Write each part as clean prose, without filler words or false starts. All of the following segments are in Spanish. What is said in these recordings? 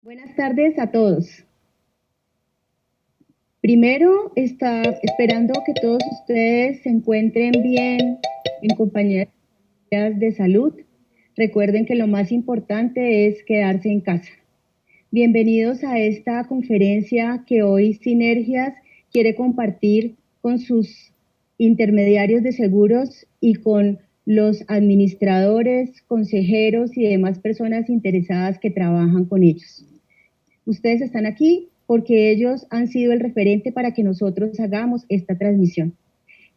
Buenas tardes a todos. Primero, esperando que todos ustedes se encuentren bien en compañía de salud. Recuerden que lo más importante es quedarse en casa. Bienvenidos a esta conferencia que hoy Sinergias quiere compartir con sus intermediarios de seguros y con los administradores, consejeros y demás personas interesadas que trabajan con ellos. Ustedes están aquí porque ellos han sido el referente para que nosotros hagamos esta transmisión.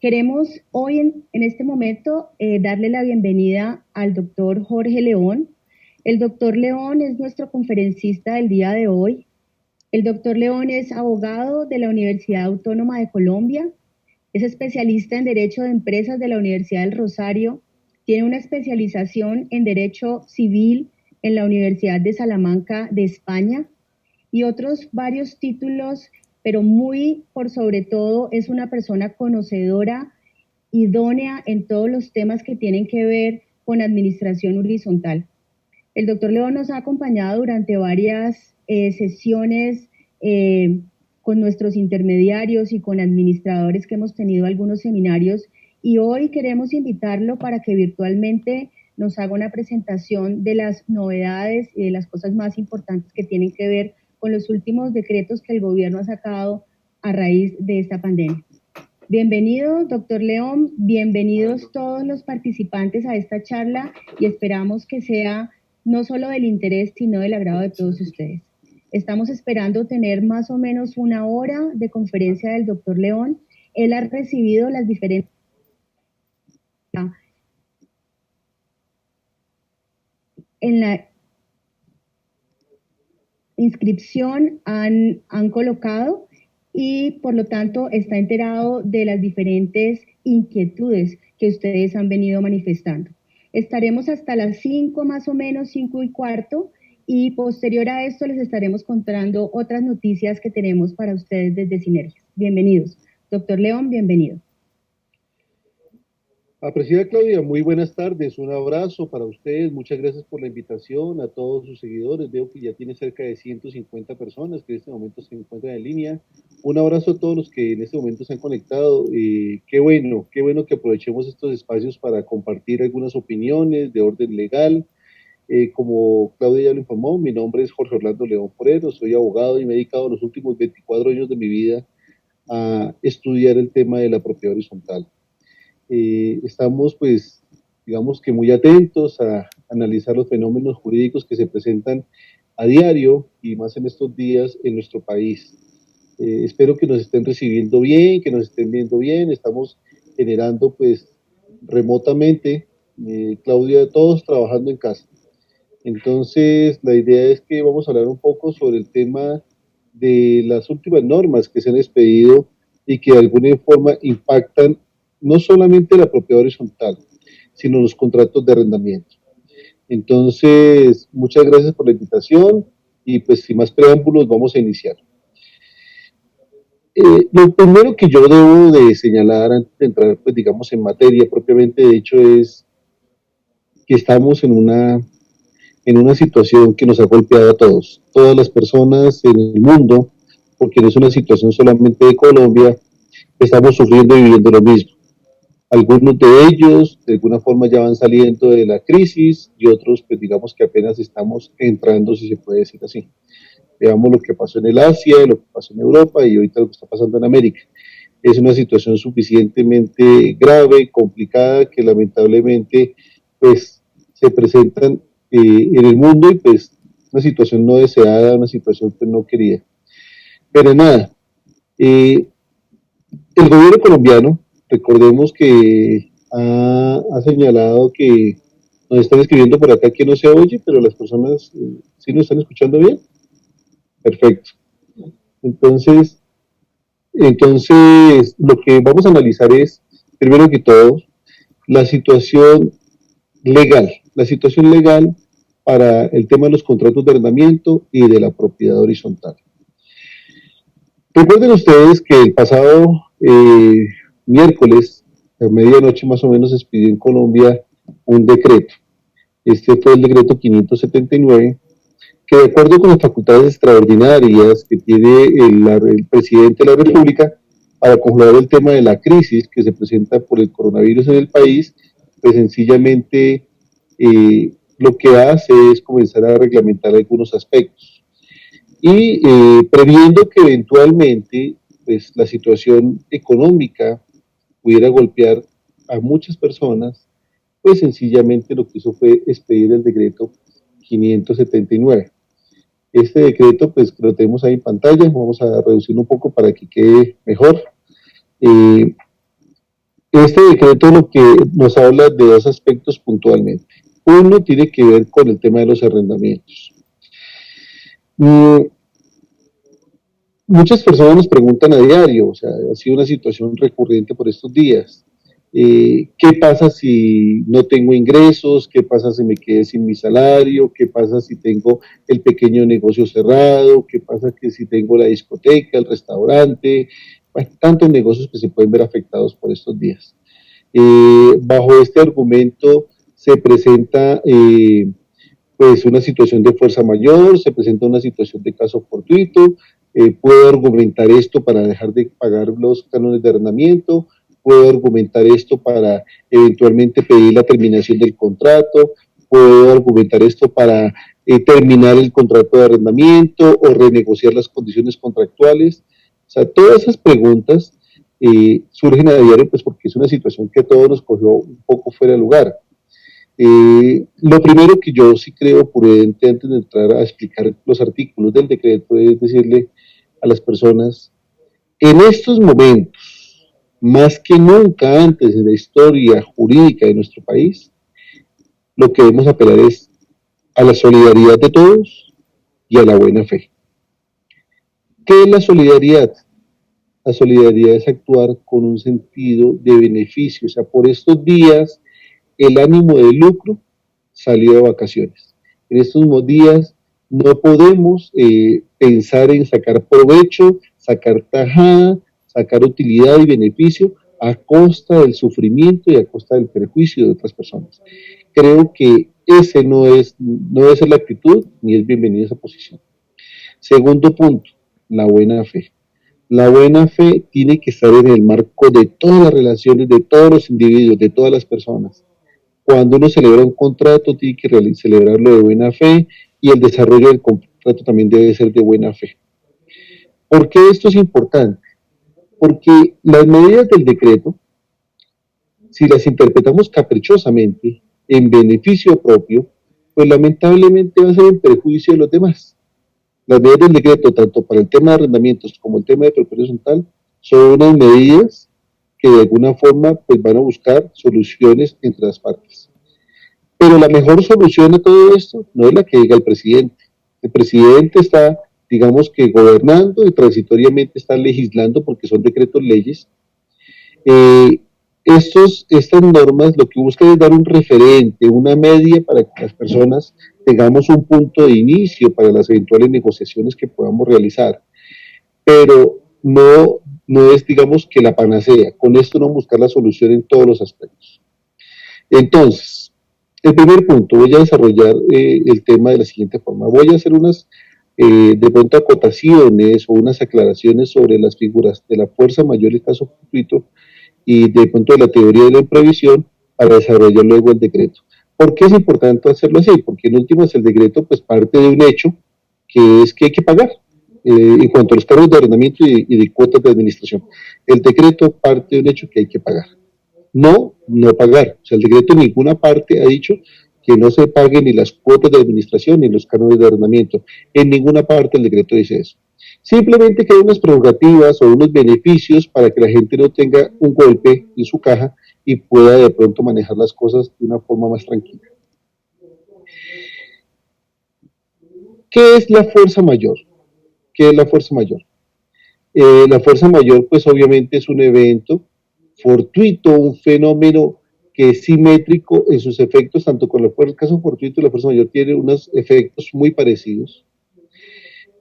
Queremos hoy, en este momento, darle la bienvenida al doctor Jorge León. El doctor León es nuestro conferencista del día de hoy. El doctor León es abogado de la Universidad Autónoma de Colombia, es especialista en Derecho de Empresas de la Universidad del Rosario, tiene una especialización en Derecho Civil en la Universidad de Salamanca de España, y otros varios títulos, pero muy por sobre todo es una persona conocedora, idónea en todos los temas que tienen que ver con administración horizontal. El doctor León nos ha acompañado durante varias sesiones con nuestros intermediarios y con administradores que hemos tenido algunos seminarios, y hoy queremos invitarlo para que virtualmente nos haga una presentación de las novedades y de las cosas más importantes que tienen que ver con los últimos decretos que el gobierno ha sacado a raíz de esta pandemia. Bienvenido, doctor León, bienvenidos todos los participantes a esta charla y esperamos que sea no solo del interés, sino del agrado de todos ustedes. Estamos esperando tener más o menos una hora de conferencia del doctor León. Él ha recibido las diferentes... En la inscripción han colocado y por lo tanto está enterado de las diferentes inquietudes que ustedes han venido manifestando. Estaremos hasta las 5 más o menos, 5:15, y posterior a esto les estaremos contando otras noticias que tenemos para ustedes desde Sinergias. Bienvenidos. Doctor León, bienvenido. Apreciada Claudia, muy buenas tardes, un abrazo para ustedes, muchas gracias por la invitación, a todos sus seguidores, veo que ya tiene cerca de 150 personas que en este momento se encuentran en línea, un abrazo a todos los que en este momento se han conectado, qué bueno que aprovechemos estos espacios para compartir algunas opiniones de orden legal. Como Claudia ya lo informó, mi nombre es Jorge Orlando León Forero, soy abogado y me he dedicado los últimos 24 años de mi vida a estudiar el tema de la propiedad horizontal. Estamos, pues, digamos que muy atentos a analizar los fenómenos jurídicos que se presentan a diario y más en estos días en nuestro país. Espero que nos estén recibiendo bien, que nos estén viendo bien. Estamos generando, pues, remotamente, Claudia, todos trabajando en casa. Entonces, la idea es que vamos a hablar un poco sobre el tema de las últimas normas que se han expedido y que de alguna forma impactan no solamente la propiedad horizontal, sino los contratos de arrendamiento. Entonces, muchas gracias por la invitación y pues sin más preámbulos vamos a iniciar. Lo primero que yo debo de señalar antes de entrar, pues digamos, en materia propiamente de hecho es que estamos en una situación que nos ha golpeado a todos, todas las personas en el mundo, porque no es una situación solamente de Colombia, estamos sufriendo y viviendo lo mismo. Algunos de ellos de alguna forma ya van saliendo de la crisis y otros pues digamos que apenas estamos entrando, si se puede decir así. Veamos lo que pasó en el Asia, lo que pasó en Europa y ahorita lo que está pasando en América. Es una situación suficientemente grave, complicada, que lamentablemente pues se presentan en el mundo y pues una situación no deseada, una situación pues no querida. Pero nada, el gobierno colombiano, recordemos que ha señalado que nos están escribiendo por acá que no se oye, pero las personas sí nos están escuchando bien. Perfecto. Entonces, lo que vamos a analizar es, primero que todo, la situación legal para el tema de los contratos de arrendamiento y de la propiedad horizontal. Recuerden ustedes que el pasado miércoles, a medianoche más o menos, se expidió en Colombia un decreto. Este fue el decreto 579, que de acuerdo con las facultades extraordinarias que tiene el presidente de la República para controlar el tema de la crisis que se presenta por el coronavirus en el país, pues sencillamente lo que hace es comenzar a reglamentar algunos aspectos y previendo que eventualmente pues, la situación económica pudiera golpear a muchas personas, pues sencillamente lo que hizo fue expedir el decreto 579. Este decreto, pues lo tenemos ahí en pantalla, vamos a reducirlo un poco para que quede mejor. Este decreto lo que nos habla de dos aspectos puntualmente. Uno tiene que ver con el tema de los arrendamientos. Muchas personas nos preguntan a diario, o sea, ha sido una situación recurrente por estos días. ¿Qué pasa si no tengo ingresos? ¿Qué pasa si me quedé sin mi salario? ¿Qué pasa si tengo el pequeño negocio cerrado? ¿Qué pasa que si tengo la discoteca, el restaurante? Bueno, tantos negocios que se pueden ver afectados por estos días. Bajo este argumento se presenta pues una situación de fuerza mayor, se presenta una situación de caso fortuito, puedo argumentar esto para dejar de pagar los cánones de arrendamiento, puedo argumentar esto para eventualmente pedir la terminación del contrato, puedo argumentar esto para terminar el contrato de arrendamiento o renegociar las condiciones contractuales. O sea, todas esas preguntas surgen a diario pues porque es una situación que a todos nos cogió un poco fuera de lugar. Lo primero que yo sí creo prudente antes de entrar a explicar los artículos del decreto es decirle a las personas, en estos momentos, más que nunca antes en la historia jurídica de nuestro país, lo que debemos apelar es a la solidaridad de todos y a la buena fe. ¿Qué es la solidaridad? La solidaridad es actuar con un sentido de beneficio, o sea, por estos días el ánimo de lucro salió de vacaciones. En estos días no podemos pensar en sacar provecho, sacar tajada, sacar utilidad y beneficio a costa del sufrimiento y a costa del perjuicio de otras personas. Creo que ese no debe ser la actitud ni es bienvenida esa posición. Segundo punto, la buena fe. La buena fe tiene que estar en el marco de todas las relaciones, de todos los individuos, de todas las personas. Cuando uno celebra un contrato, tiene que celebrarlo de buena fe y el desarrollo del contrato también debe ser de buena fe. ¿Por qué esto es importante? Porque las medidas del decreto, si las interpretamos caprichosamente, en beneficio propio, pues lamentablemente va a ser en perjuicio de los demás. Las medidas del decreto, tanto para el tema de arrendamientos como el tema de propiedad horizontal, son unas medidas que de alguna forma pues van a buscar soluciones entre las partes. Pero la mejor solución a todo esto no es la que diga el presidente. El presidente está, digamos que gobernando y transitoriamente está legislando porque son decretos leyes. Estas normas lo que buscan es dar un referente, una media para que las personas tengamos un punto de inicio para las eventuales negociaciones que podamos realizar. Pero no es, digamos, que la panacea. Con esto no buscar la solución en todos los aspectos. Entonces, el primer punto, voy a desarrollar el tema de la siguiente forma. Voy a hacer unas, de pronto, acotaciones o unas aclaraciones sobre las figuras de la fuerza mayor y caso fortuito y de pronto de la teoría de la imprevisión para desarrollar luego el decreto. ¿Por qué es importante hacerlo así? Porque en últimas el decreto pues parte de un hecho que es que hay que pagar. En cuanto a los cargos de arrendamiento y de cuotas de administración. El decreto parte de un hecho que hay que pagar. No pagar. O sea, el decreto en ninguna parte ha dicho que no se paguen ni las cuotas de administración ni los cargos de arrendamiento. En ninguna parte el decreto dice eso. Simplemente que hay unas prerrogativas o unos beneficios para que la gente no tenga un golpe en su caja y pueda de pronto manejar las cosas de una forma más tranquila. ¿Qué es la fuerza mayor? ¿Qué es la fuerza mayor? La fuerza mayor, pues obviamente es un evento fortuito, un fenómeno que es simétrico en sus efectos, tanto con el caso fortuito, la fuerza mayor tiene unos efectos muy parecidos,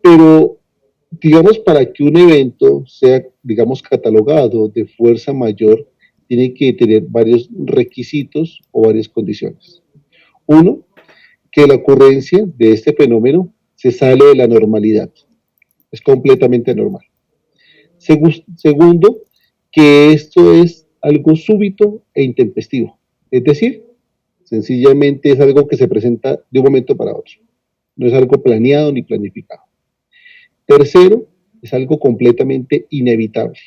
pero digamos para que un evento sea, digamos, catalogado de fuerza mayor, tiene que tener varios requisitos o varias condiciones. Uno, que la ocurrencia de este fenómeno se sale de la normalidad, es completamente normal. Segundo, que esto es algo súbito e intempestivo, es decir, sencillamente es algo que se presenta de un momento para otro, no es algo planeado ni planificado. Tercero, es algo completamente inevitable,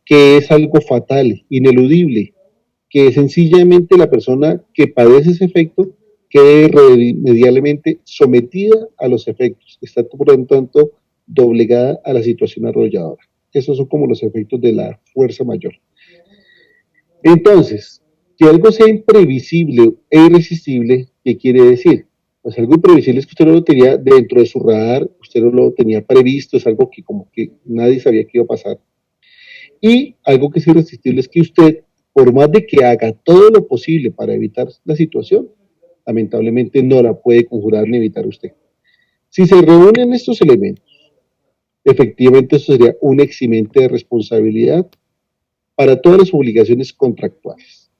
que es algo fatal, ineludible, que sencillamente la persona que padece ese efecto quede irremediablemente sometida a los efectos, está por lo tanto doblegada a la situación arrolladora. Esos son como los efectos de la fuerza mayor. Entonces, que algo sea imprevisible e irresistible, ¿qué quiere decir? Pues algo imprevisible es que usted no lo tenía dentro de su radar, usted no lo tenía previsto, es algo que como que nadie sabía que iba a pasar. Y algo que es irresistible es que usted, por más de que haga todo lo posible para evitar la situación, lamentablemente no la puede conjurar ni evitar usted. Si se reúnen estos elementos, efectivamente eso sería un eximente de responsabilidad para todas las obligaciones contractuales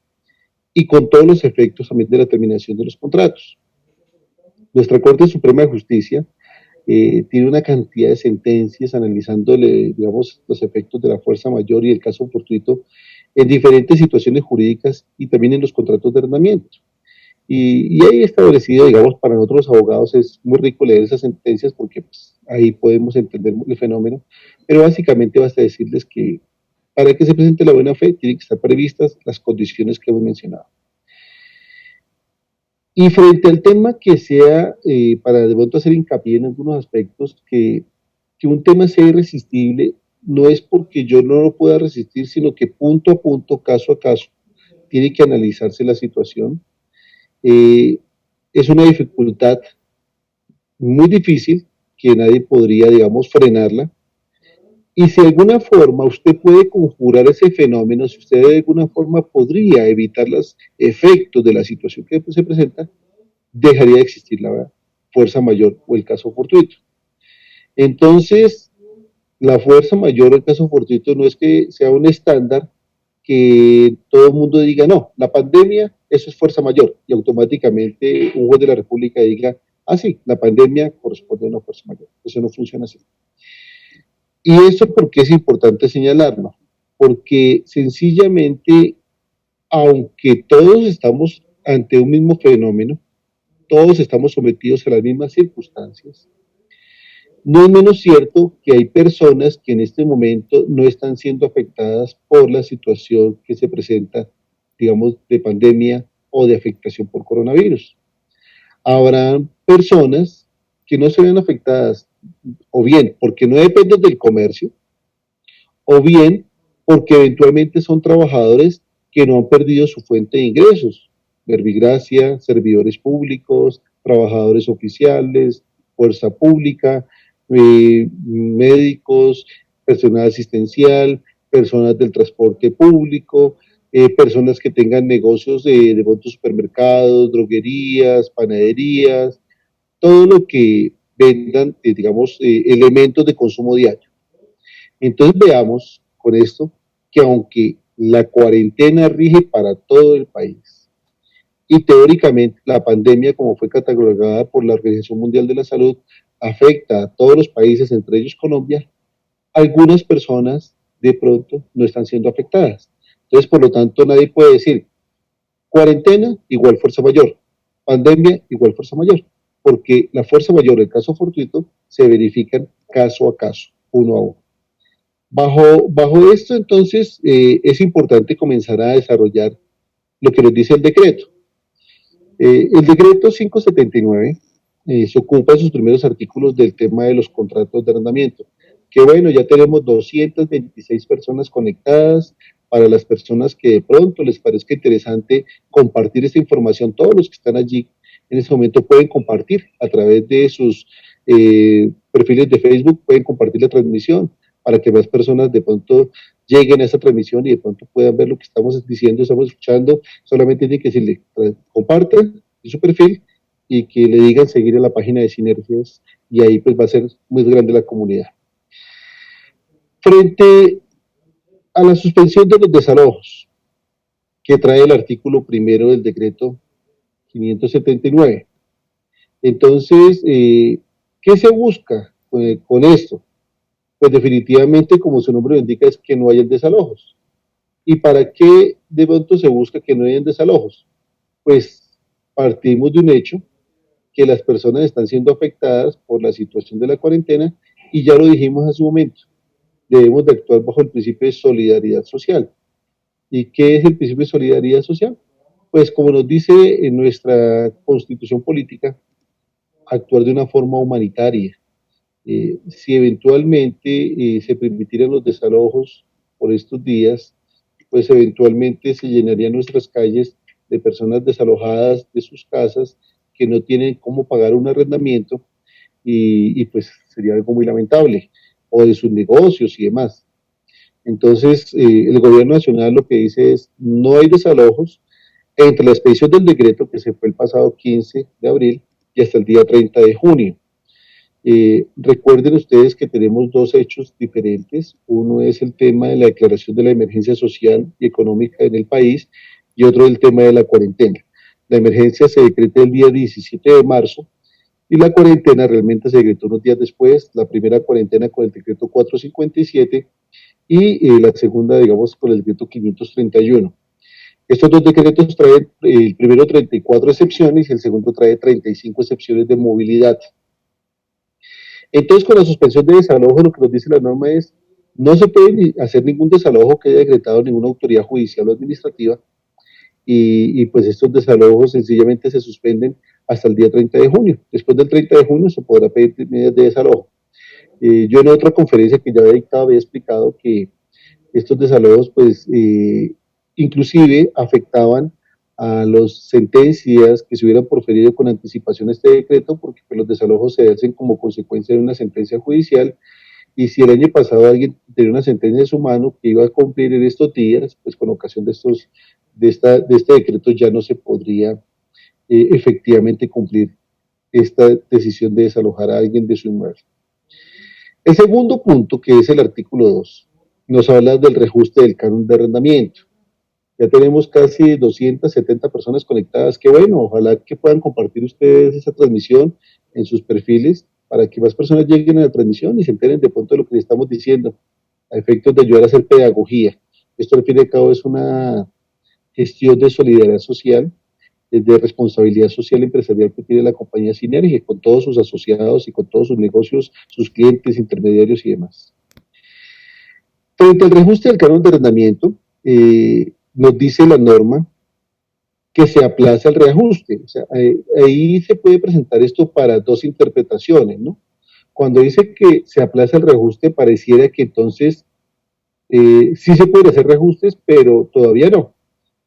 y con todos los efectos también de la terminación de los contratos. Nuestra Corte Suprema de Justicia tiene una cantidad de sentencias analizándole, digamos, los efectos de la fuerza mayor y el caso fortuito en diferentes situaciones jurídicas y también en los contratos de arrendamiento. Y ahí establecido, digamos, para nosotros los abogados es muy rico leer esas sentencias porque pues, ahí podemos entender el fenómeno, pero básicamente basta decirles que para que se presente la buena fe tienen que estar previstas las condiciones que hemos mencionado. Y frente al tema que sea, para de pronto hacer hincapié en algunos aspectos, que un tema sea irresistible no es porque yo no lo pueda resistir, sino que punto a punto, caso a caso, tiene que analizarse la situación. Es una dificultad muy difícil que nadie podría, digamos, frenarla. Y si de alguna forma usted puede conjurar ese fenómeno, si usted de alguna forma podría evitar los efectos de la situación que se presenta, dejaría de existir la fuerza mayor o el caso fortuito. Entonces, la fuerza mayor o el caso fortuito no es que sea un estándar que todo el mundo diga, no, la pandemia, eso es fuerza mayor, y automáticamente un juez de la República diga, ah, sí, la pandemia corresponde a una fuerza mayor. Eso no funciona así. Y eso porque es importante señalarlo, porque sencillamente, aunque todos estamos ante un mismo fenómeno, todos estamos sometidos a las mismas circunstancias, no es menos cierto que hay personas que en este momento no están siendo afectadas por la situación que se presenta, digamos, de pandemia o de afectación por coronavirus. Habrá personas que no se ven afectadas, o bien porque no dependen del comercio, o bien porque eventualmente son trabajadores que no han perdido su fuente de ingresos, verbigracia, servidores públicos, trabajadores oficiales, fuerza pública, médicos, personal asistencial, personas del transporte público, personas que tengan negocios de supermercados, droguerías, panaderías, todo lo que vendan, digamos, elementos de consumo diario. Entonces veamos con esto que aunque la cuarentena rige para todo el país y teóricamente la pandemia, como fue catalogada por la Organización Mundial de la Salud, afecta a todos los países, entre ellos Colombia, algunas personas de pronto no están siendo afectadas. Entonces, por lo tanto, nadie puede decir cuarentena igual fuerza mayor, pandemia igual fuerza mayor, porque la fuerza mayor, el caso fortuito, se verifican caso a caso, uno a uno. Bajo esto, entonces, es importante comenzar a desarrollar lo que nos dice el decreto. El decreto 579 se ocupa en sus primeros artículos del tema de los contratos de arrendamiento. Que bueno, ya tenemos 226 personas conectadas. Para las personas que de pronto les parezca interesante compartir esta información, todos los que están allí en este momento pueden compartir a través de sus perfiles de Facebook, pueden compartir la transmisión para que más personas de pronto lleguen a esta transmisión y de pronto puedan ver lo que estamos diciendo, estamos escuchando. Solamente tienen que decirle, compartan en su perfil y que le digan seguir a la página de Sinergias y ahí pues va a ser muy grande la comunidad. Frente a la suspensión de los desalojos que trae el artículo primero del decreto 579, entonces ¿Qué se busca con esto? Pues definitivamente, como su nombre lo indica, es que no hayan desalojos. ¿Y para qué de pronto se busca que no hayan desalojos? Pues partimos de un hecho que las personas están siendo afectadas por la situación de la cuarentena y ya lo dijimos hace un momento, debemos de actuar bajo el principio de solidaridad social. ¿Y qué es el principio de solidaridad social? Pues como nos dice en nuestra constitución política, actuar de una forma humanitaria. Si eventualmente se permitieran los desalojos por estos días, pues eventualmente se llenarían nuestras calles de personas desalojadas de sus casas que no tienen cómo pagar un arrendamiento y pues sería algo muy lamentable, o de sus negocios y demás. Entonces, el gobierno nacional lo que dice es, no hay desalojos entre la expedición del decreto que se fue el pasado 15 de abril y hasta el día 30 de junio. Recuerden ustedes que tenemos dos hechos diferentes. Uno es el tema de la declaración de la emergencia social y económica en el país y otro el tema de la cuarentena. La emergencia se decreta el día 17 de marzo y la cuarentena realmente se decretó unos días después, la primera cuarentena con el decreto 457 y la segunda, digamos, con el decreto 531. Estos dos decretos traen, el primero 34 excepciones y el segundo trae 35 excepciones de movilidad. Entonces, con la suspensión de desalojo, lo que nos dice la norma es, no se puede hacer ningún desalojo que haya decretado ninguna autoridad judicial o administrativa y pues estos desalojos sencillamente se suspenden hasta el día 30 de junio. Después del 30 de junio se podrá pedir medidas de desalojo. Yo en otra conferencia que ya había dictado había explicado que estos desalojos pues inclusive afectaban a las sentencias que se hubieran proferido con anticipación a este decreto, porque pues, los desalojos se hacen como consecuencia de una sentencia judicial, y si el año pasado alguien tenía una sentencia en su mano que iba a cumplir en estos días, pues con ocasión de este decreto ya no se podría efectivamente cumplir esta decisión de desalojar a alguien de su inmueble. El segundo punto, que es el artículo 2, nos habla del reajuste del canon de arrendamiento. Ya tenemos casi 270 personas conectadas. Qué bueno, ojalá que puedan compartir ustedes esa transmisión en sus perfiles para que más personas lleguen a la transmisión y se enteren de pronto de lo que les estamos diciendo, a efectos de ayudar a hacer pedagogía. Esto al fin y al cabo es una gestión de solidaridad social, de responsabilidad social empresarial que tiene la compañía Sinergia con todos sus asociados y con todos sus negocios, sus clientes, intermediarios y demás. Frente al reajuste del canon de arrendamiento, nos dice la norma que se aplaza el reajuste. O sea, ahí se puede presentar esto para dos interpretaciones, ¿no? Cuando dice que se aplaza el reajuste, pareciera que entonces sí se pueden hacer reajustes, pero todavía no.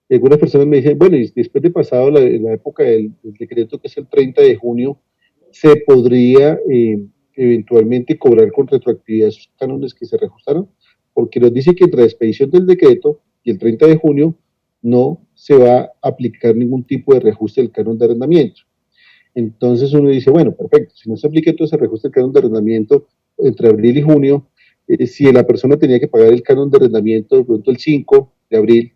Algunas personas me dicen, bueno, y después de pasado la época del decreto, que es el 30 de junio, se podría eventualmente cobrar con retroactividad esos cánones que se reajustaron, porque nos dice que entre la expedición del decreto y el 30 de junio no se va a aplicar ningún tipo de reajuste del canon de arrendamiento. Entonces uno dice, bueno, perfecto, si no se aplica entonces el reajuste del canon de arrendamiento entre abril y junio, si la persona tenía que pagar el canon de arrendamiento de pronto el 5 de abril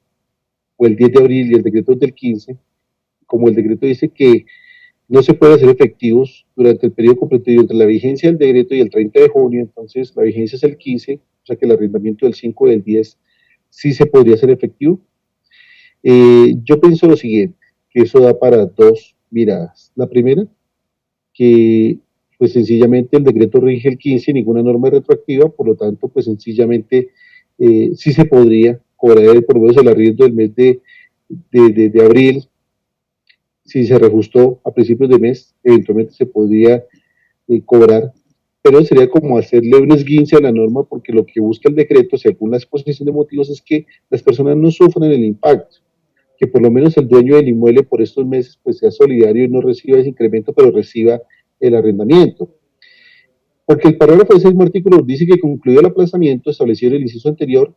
o el 10 de abril y el decreto es del 15, como el decreto dice que no se puede hacer efectivos durante el periodo comprendido entre la vigencia del decreto y el 30 de junio, entonces la vigencia es el 15, o sea que el arrendamiento del 5 y del 10 sí se podría hacer efectivo. Yo pienso lo siguiente, que eso da para dos miradas. La primera, que pues sencillamente el decreto rige el 15 y ninguna norma es retroactiva, por lo tanto pues sencillamente sí se podría cobrar por lo menos el arriendo del mes de abril. Si se reajustó a principios de mes, eventualmente se podría cobrar, pero sería como hacerle un esguince a la norma, porque lo que busca el decreto, según la exposición de motivos, es que las personas no sufran el impacto, que por lo menos el dueño del inmueble por estos meses pues sea solidario y no reciba ese incremento, pero reciba el arrendamiento. Porque el parágrafo de ese mismo artículo dice que concluido el aplazamiento establecido en el inciso anterior,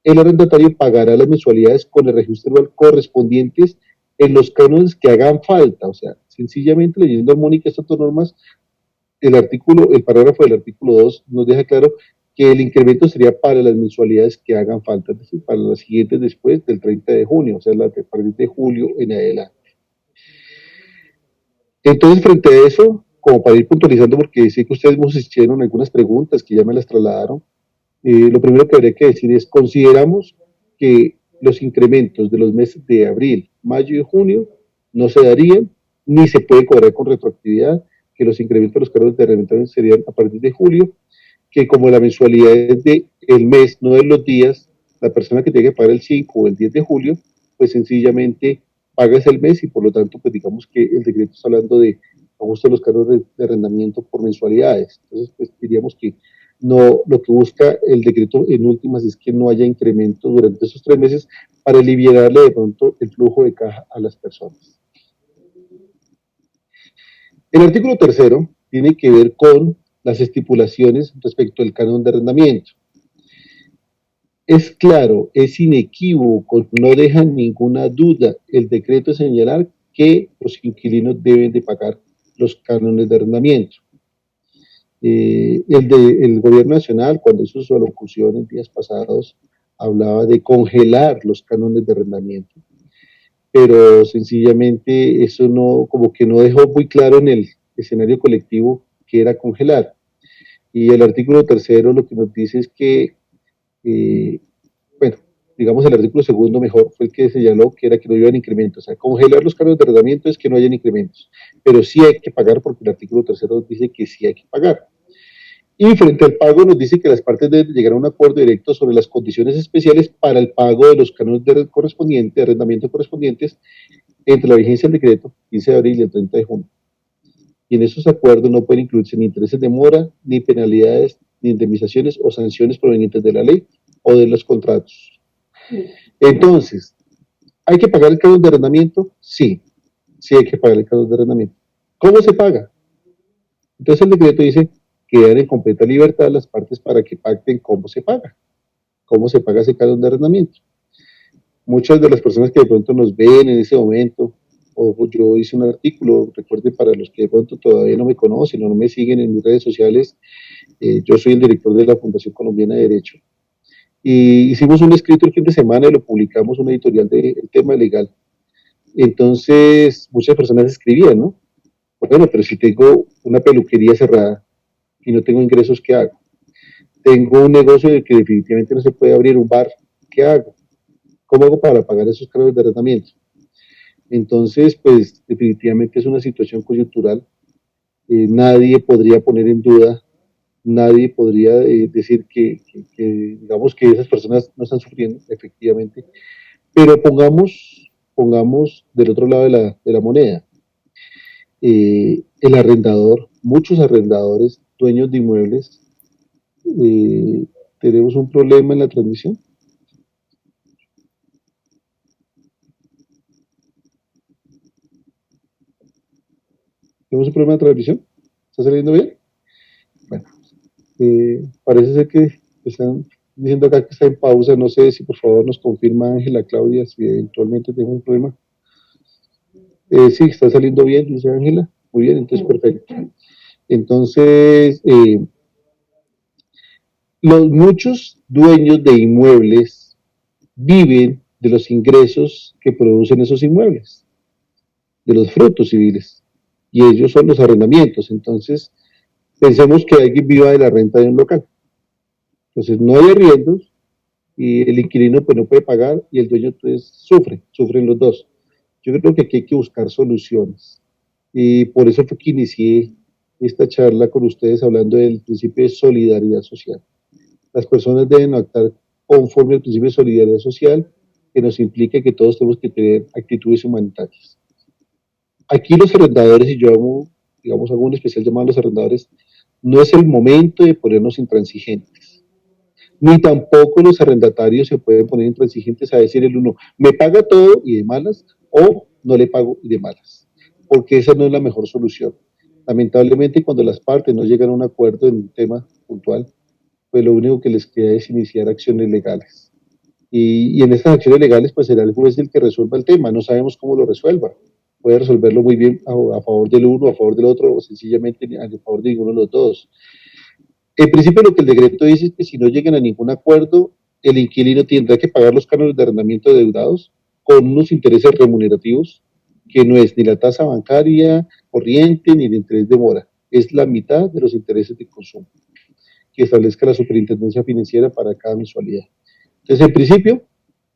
el arrendatario pagará las mensualidades con el registro correspondientes en los cánones que hagan falta. O sea, sencillamente leyendo armónica estas dos normas, el parágrafo del artículo 2 nos deja claro que el incremento sería para las mensualidades que hagan falta, es decir, para las siguientes después del 30 de junio, o sea, las de partir de julio en adelante. Entonces, frente a eso, como para ir puntualizando, porque sé que ustedes nos hicieron algunas preguntas que ya me las trasladaron, lo primero que habría que decir es, consideramos que los incrementos de los meses de abril, mayo y junio no se darían, ni se puede cobrar con retroactividad, que los incrementos de los cargos de arrendamiento serían a partir de julio, que como la mensualidad es de el mes, no de los días, la persona que tiene que pagar el 5 o el 10 de julio, pues sencillamente pagas el mes y por lo tanto, pues digamos que el decreto está hablando de ajuste de los cargos de arrendamiento por mensualidades. Entonces, pues diríamos que no, lo que busca el decreto en últimas es que no haya incremento durante esos 3 meses para aliviarle de pronto el flujo de caja a las personas. El artículo tercero tiene que ver con las estipulaciones respecto al canon de arrendamiento. Es claro, es inequívoco, no deja ninguna duda el decreto de señalar que los inquilinos deben de pagar los cánones de arrendamiento. El gobierno nacional, cuando hizo su alocución en días pasados, hablaba de congelar los cánones de arrendamiento, pero sencillamente eso no, como que no dejó muy claro en el escenario colectivo que era congelar. Y el artículo tercero lo que nos dice es que, bueno, digamos el artículo segundo mejor fue el que señaló que era que no iban incrementos. O sea, congelar los cargos de arrendamiento es que no hayan incrementos, pero sí hay que pagar porque el artículo tercero dice que sí hay que pagar. Y frente al pago nos dice que las partes deben llegar a un acuerdo directo sobre las condiciones especiales para el pago de los cánones de arrendamiento correspondientes entre la vigencia del decreto 15 de abril y el 30 de junio. Y en esos acuerdos no pueden incluirse ni intereses de mora, ni penalidades, ni indemnizaciones o sanciones provenientes de la ley o de los contratos. Entonces, ¿hay que pagar el canon de arrendamiento? Sí, sí hay que pagar el canon de arrendamiento. ¿Cómo se paga? Entonces el decreto dice quedan en completa libertad las partes para que pacten cómo se paga ese canon de arrendamiento. Muchas de las personas que de pronto nos ven en ese momento, o yo hice un artículo, recuerden para los que de pronto todavía no me conocen o no me siguen en mis redes sociales, yo soy el director de la Fundación Colombiana de Derecho. Y hicimos un escrito el fin de semana y lo publicamos, un editorial del tema legal. Entonces, muchas personas escribían, ¿no? Bueno, pero si tengo una peluquería cerrada, y no tengo ingresos, ¿qué hago? Tengo un negocio de que definitivamente no se puede abrir, un bar, ¿qué hago? ¿Cómo hago para pagar esos cargos de arrendamiento? Entonces, pues definitivamente es una situación coyuntural. Nadie podría poner en duda, nadie podría decir que, digamos que esas personas no están sufriendo, efectivamente, pero pongamos del otro lado de la moneda. El arrendador, muchos arrendadores, dueños de inmuebles, tenemos un problema en la transmisión. ¿Tenemos un problema de transmisión? ¿Está saliendo bien? Bueno, parece ser que están diciendo acá que está en pausa. No sé si por favor nos confirma Ángela, Claudia, si eventualmente tengo un problema. Sí, está saliendo bien, dice Ángela. Muy bien, entonces perfecto. Entonces, los muchos dueños de inmuebles viven de los ingresos que producen esos inmuebles, de los frutos civiles, y ellos son los arrendamientos. Entonces, pensemos que alguien viva de la renta de un local. Entonces, no hay arriendos y el inquilino pues no puede pagar y el dueño pues sufren los dos. Yo creo que aquí hay que buscar soluciones y por eso fue que inicié esta charla con ustedes hablando del principio de solidaridad social. Las personas deben actuar conforme al principio de solidaridad social que nos implica que todos tenemos que tener actitudes humanitarias. Aquí los arrendadores, y yo hago un especial llamado a los arrendadores, no es el momento de ponernos intransigentes, ni tampoco los arrendatarios se pueden poner intransigentes a decir el uno, me paga todo y de malas, o no le pago y de malas, porque esa no es la mejor solución. Lamentablemente, cuando las partes no llegan a un acuerdo en un tema puntual, pues lo único que les queda es iniciar acciones legales. Y en estas acciones legales, pues será el juez el que resuelva el tema, no sabemos cómo lo resuelva. Puede resolverlo muy bien a favor del uno, a favor del otro, o sencillamente a favor de ninguno de los dos. En principio, lo que el decreto dice es que si no llegan a ningún acuerdo, el inquilino tendrá que pagar los cánones de arrendamiento adeudados con unos intereses remunerativos, que no es ni la tasa bancaria corriente ni el interés de mora. es la mitad de los intereses de consumo que establezca la superintendencia financiera para cada mensualidad. Entonces, en principio,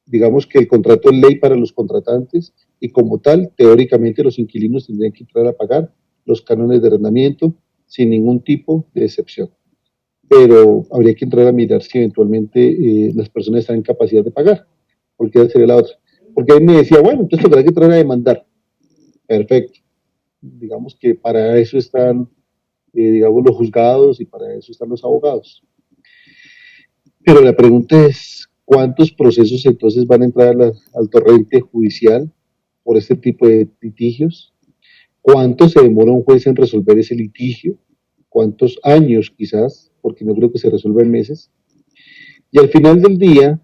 digamos que el contrato es ley para los contratantes y como tal, teóricamente los inquilinos tendrían que entrar a pagar los cánones de arrendamiento sin ningún tipo de excepción. Pero habría que entrar a mirar si eventualmente las personas están en capacidad de pagar, porque esa sería la otra. Porque él me decía, bueno, entonces tendrá que entrar a demandar. Perfecto. Digamos que para eso están, digamos, los juzgados y para eso están los abogados. Pero la pregunta es, ¿cuántos procesos entonces van a entrar al torrente judicial por este tipo de litigios? ¿Cuánto se demora un juez en resolver ese litigio? ¿Cuántos años quizás? Porque no creo que se resuelva en meses. Y al final del día,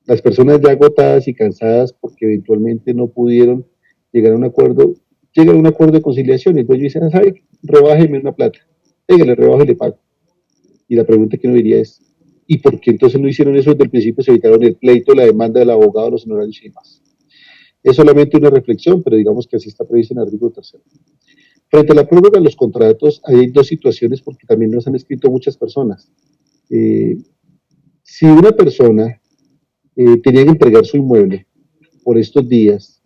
las personas ya agotadas y cansadas porque eventualmente no pudieron llegar a un acuerdo, llegan a un acuerdo de conciliación y el dueño dice, ¿sabe? Rebájeme una plata. Le rebajo y le pago. Y la pregunta que uno diría es, ¿y por qué entonces no hicieron eso desde el principio? Se evitaron el pleito, la demanda del abogado, los honorarios y demás. Es solamente una reflexión, pero digamos que así está previsto en el artículo 3. Frente a la prórroga de los contratos, hay dos situaciones porque también nos han escrito muchas personas. Si una persona tenía que entregar su inmueble por estos días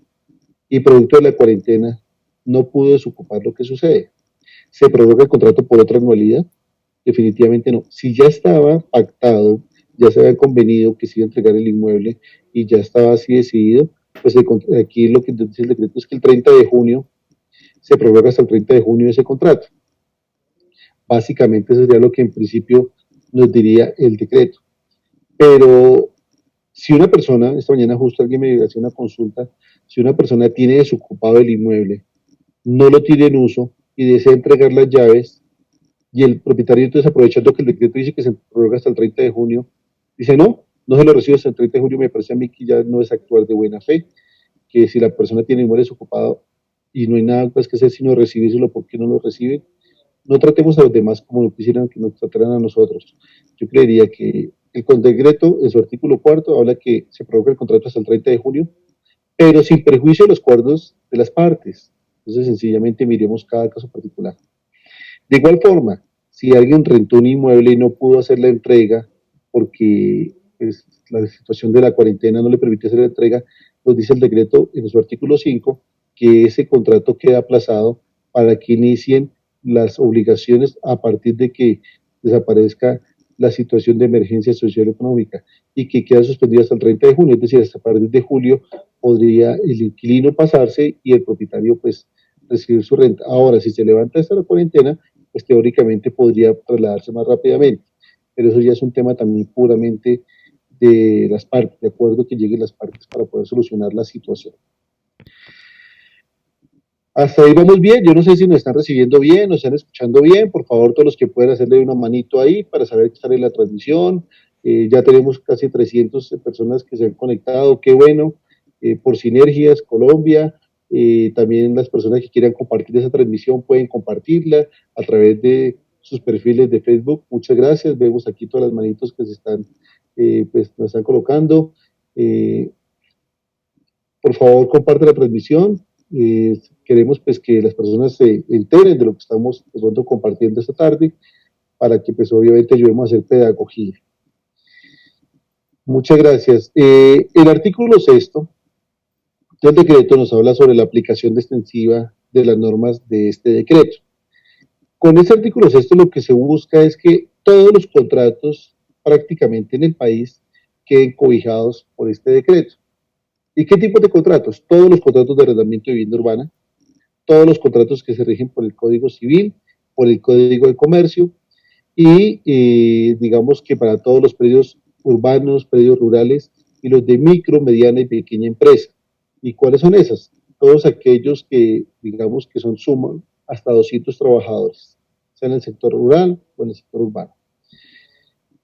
y producto de la cuarentena no pudo desocupar, lo que sucede. Se prorroga el contrato por otra anualidad. Definitivamente no. Si ya estaba pactado, ya se había convenido que se iba a entregar el inmueble y ya estaba así decidido, pues aquí lo que dice el decreto es que el 30 de junio se prorroga hasta el 30 de junio ese contrato. Básicamente eso sería lo que en principio nos diría el decreto. Pero si una persona, esta mañana justo alguien me hacía una consulta, si una persona tiene desocupado el inmueble, no lo tiene en uso y desea entregar las llaves, y el propietario entonces aprovechando que el decreto dice que se prorroga hasta el 30 de junio, dice no se lo recibo hasta el 30 de junio, me parece a mí que ya no es actuar de buena fe, que si la persona tiene inmueble desocupado y no hay nada más que hacer sino recibírselo, ¿por qué no lo recibe? No tratemos a los demás como lo quisieran que nos trataran a nosotros. Yo creería que el decreto en su artículo 4 habla que se prorroga el contrato hasta el 30 de junio, pero sin perjuicio de los acuerdos de las partes. Entonces sencillamente miremos cada caso particular. De igual forma, si alguien rentó un inmueble y no pudo hacer la entrega porque pues, la situación de la cuarentena no le permite hacer la entrega, nos dice el decreto en su artículo 5 que ese contrato queda aplazado para que inicien las obligaciones a partir de que desaparezca la situación de emergencia social y económica y que queda suspendido hasta el 30 de junio, es decir, hasta a partir de julio podría el inquilino pasarse y el propietario pues recibir su renta. Ahora, si se levanta esta la cuarentena, pues teóricamente podría trasladarse más rápidamente, pero eso ya es un tema también puramente de las partes, de acuerdo que lleguen las partes para poder solucionar la situación. Hasta ahí vamos bien, yo no sé si nos están recibiendo bien, nos están escuchando bien, por favor todos los que puedan hacerle una manito ahí para saber que están en la transmisión, ya tenemos casi 300 personas que se han conectado, qué bueno, por Sinergias Colombia, también las personas que quieran compartir esa transmisión pueden compartirla a través de sus perfiles de Facebook, muchas gracias, vemos aquí todas las manitos que se están, pues nos están colocando, por favor comparte la transmisión, queremos pues que las personas se enteren de lo que estamos de pronto compartiendo esta tarde para que pues obviamente ayudemos a hacer pedagogía. Muchas gracias. El artículo 6 del decreto nos habla sobre la aplicación extensiva de las normas de este decreto. Con este artículo 6 lo que se busca es que todos los contratos prácticamente en el país queden cobijados por este decreto. ¿Y qué tipo de contratos? Todos los contratos de arrendamiento de vivienda urbana, todos los contratos que se rigen por el Código Civil, por el Código de Comercio y digamos que para todos los predios urbanos, predios rurales y los de micro, mediana y pequeña empresa. ¿Y cuáles son esas? Todos aquellos que digamos que suman hasta 200 trabajadores, sea en el sector rural o en el sector urbano.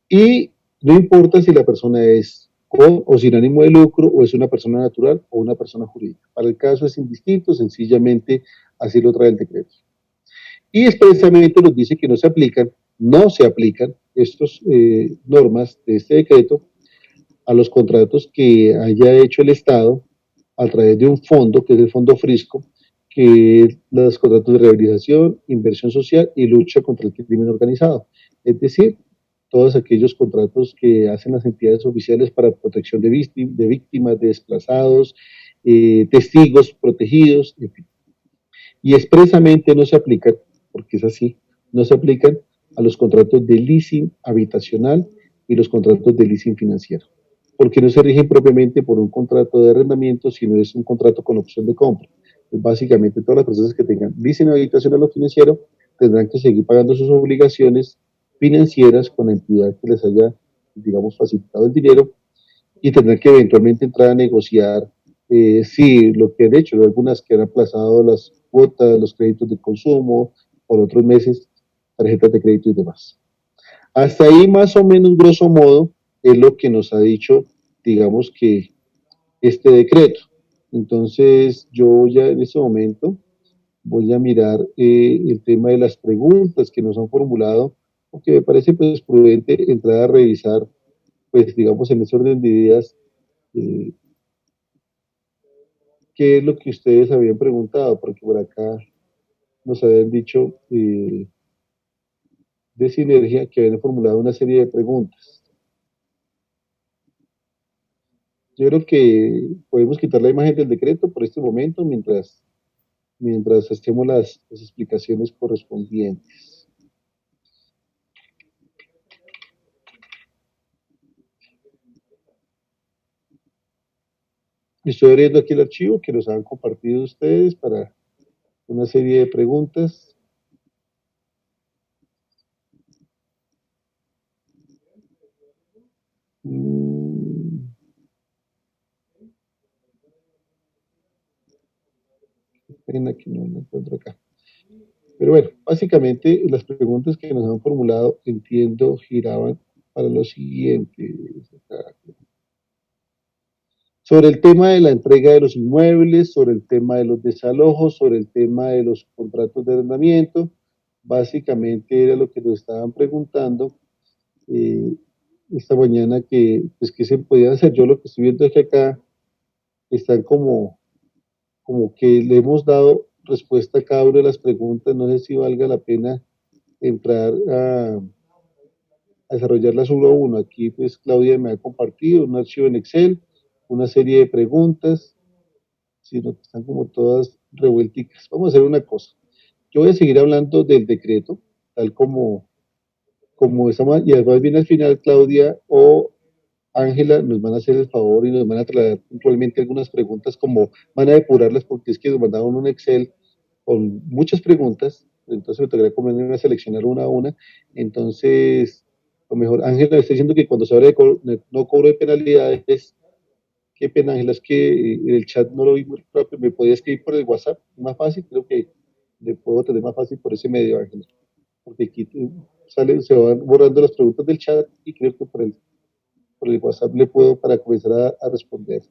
Y no importa si la persona es con o sin ánimo de lucro o es una persona natural o una persona jurídica. Para el caso es indistinto, sencillamente así lo trae el decreto. Y expresamente nos dice que no se aplican estas normas de este decreto a los contratos que haya hecho el Estado a través de un fondo, que es el Fondo Frisco, que es los contratos de rehabilitación, inversión social y lucha contra el crimen organizado. Es decir, todos aquellos contratos que hacen las entidades oficiales para protección de víctimas, de desplazados, testigos protegidos, en fin. Y expresamente no se aplican, porque es así, no se aplican a los contratos de leasing habitacional y los contratos de leasing financiero, porque no se rigen propiamente por un contrato de arrendamiento, sino es un contrato con opción de compra. Pues básicamente todas las personas que tengan leasing habitacional o financiero tendrán que seguir pagando sus obligaciones financieras con la entidad que les haya, digamos, facilitado el dinero y tendrán que eventualmente entrar a negociar si lo que han hecho, algunas que han aplazado las cuotas, los créditos de consumo por otros meses, tarjetas de crédito y demás. Hasta ahí más o menos grosso modo es lo que nos ha dicho, digamos que este decreto. Entonces yo ya en este momento voy a mirar el tema de las preguntas que nos han formulado, porque me parece pues prudente entrar a revisar, pues digamos en ese orden de ideas, eh, qué es lo que ustedes habían preguntado, porque por acá nos habían dicho de Sinergia que habían formulado una serie de preguntas. Yo creo que podemos quitar la imagen del decreto por este momento mientras hacemos las explicaciones correspondientes. Estoy abriendo aquí el archivo que nos han compartido ustedes para una serie de preguntas. Pena que no lo encuentro acá. Pero bueno, básicamente las preguntas que nos han formulado, entiendo, giraban para lo siguiente. Sobre el tema de la entrega de los inmuebles, sobre el tema de los desalojos, sobre el tema de los contratos de arrendamiento. Básicamente era lo que nos estaban preguntando esta mañana pues, que se podía hacer. Yo lo que estoy viendo es que acá están como que le hemos dado respuesta a cada una de las preguntas. No sé si valga la pena entrar a desarrollarlas uno a uno. Aquí pues Claudia me ha compartido un archivo en Excel, una serie de preguntas, sino que están como todas revuelticas. Vamos a hacer una cosa. Yo voy a seguir hablando del decreto, tal como estamos, y además bien al final Claudia o Ángela nos van a hacer el favor y nos van a traer puntualmente algunas preguntas, como van a depurarlas porque es que nos mandaron un Excel con muchas preguntas, entonces me tocaría ponerme a seleccionar una a una. Entonces, lo mejor, Ángela está diciendo que cuando se habla de no cobro de penalidades, qué pena, Ángela, es que el chat no lo vi muy rápido, me podía escribir por el WhatsApp, más fácil, creo que le puedo tener más fácil por ese medio, Ángela, porque aquí se van borrando las preguntas del chat y creo que por el WhatsApp le puedo para comenzar a responder.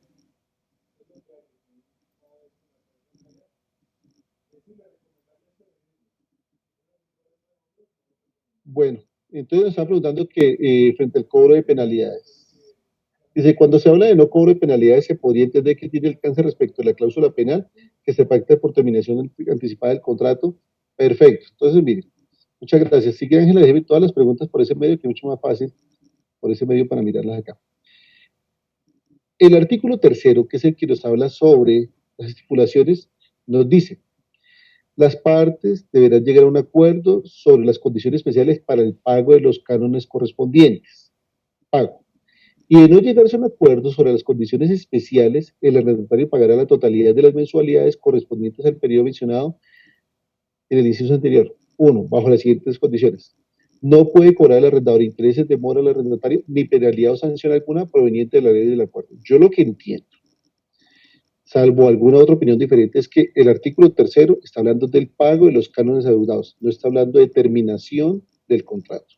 Bueno, entonces me están preguntando que frente al cobro de penalidades. Dice, cuando se habla de no cobro de penalidades, se podría entender que tiene alcance respecto a la cláusula penal que se pacta por terminación anticipada del contrato. Perfecto. Entonces, mire, muchas gracias. Si quieren, Ángela, déjeme todas las preguntas por ese medio, que es mucho más fácil por ese medio para mirarlas acá. El artículo tercero, que es el que nos habla sobre las estipulaciones, nos dice, las partes deberán llegar a un acuerdo sobre las condiciones especiales para el pago de los cánones correspondientes. Pago. Y de no llegarse a un acuerdo sobre las condiciones especiales, el arrendatario pagará la totalidad de las mensualidades correspondientes al periodo mencionado en el inciso anterior. Uno, bajo las siguientes condiciones. No puede cobrar el arrendador intereses de mora al arrendatario ni penalidad o sanción alguna proveniente de la ley del acuerdo. Yo lo que entiendo, salvo alguna otra opinión diferente, es que el artículo tercero está hablando del pago de los cánones adeudados, no está hablando de terminación del contrato.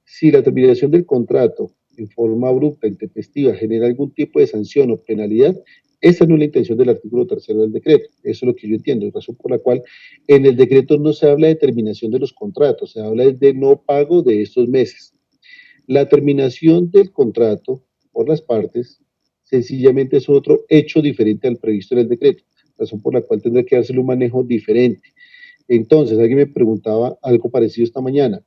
Si la terminación del contrato en forma abrupta, intempestiva, genera algún tipo de sanción o penalidad, esa no es la intención del artículo tercero del decreto. Eso es lo que yo entiendo, es razón por la cual en el decreto no se habla de terminación de los contratos, se habla de no pago de estos meses. La terminación del contrato por las partes sencillamente es otro hecho diferente al previsto en el decreto. razón por la cual tendrá que dársele un manejo diferente. Entonces, alguien me preguntaba algo parecido esta mañana.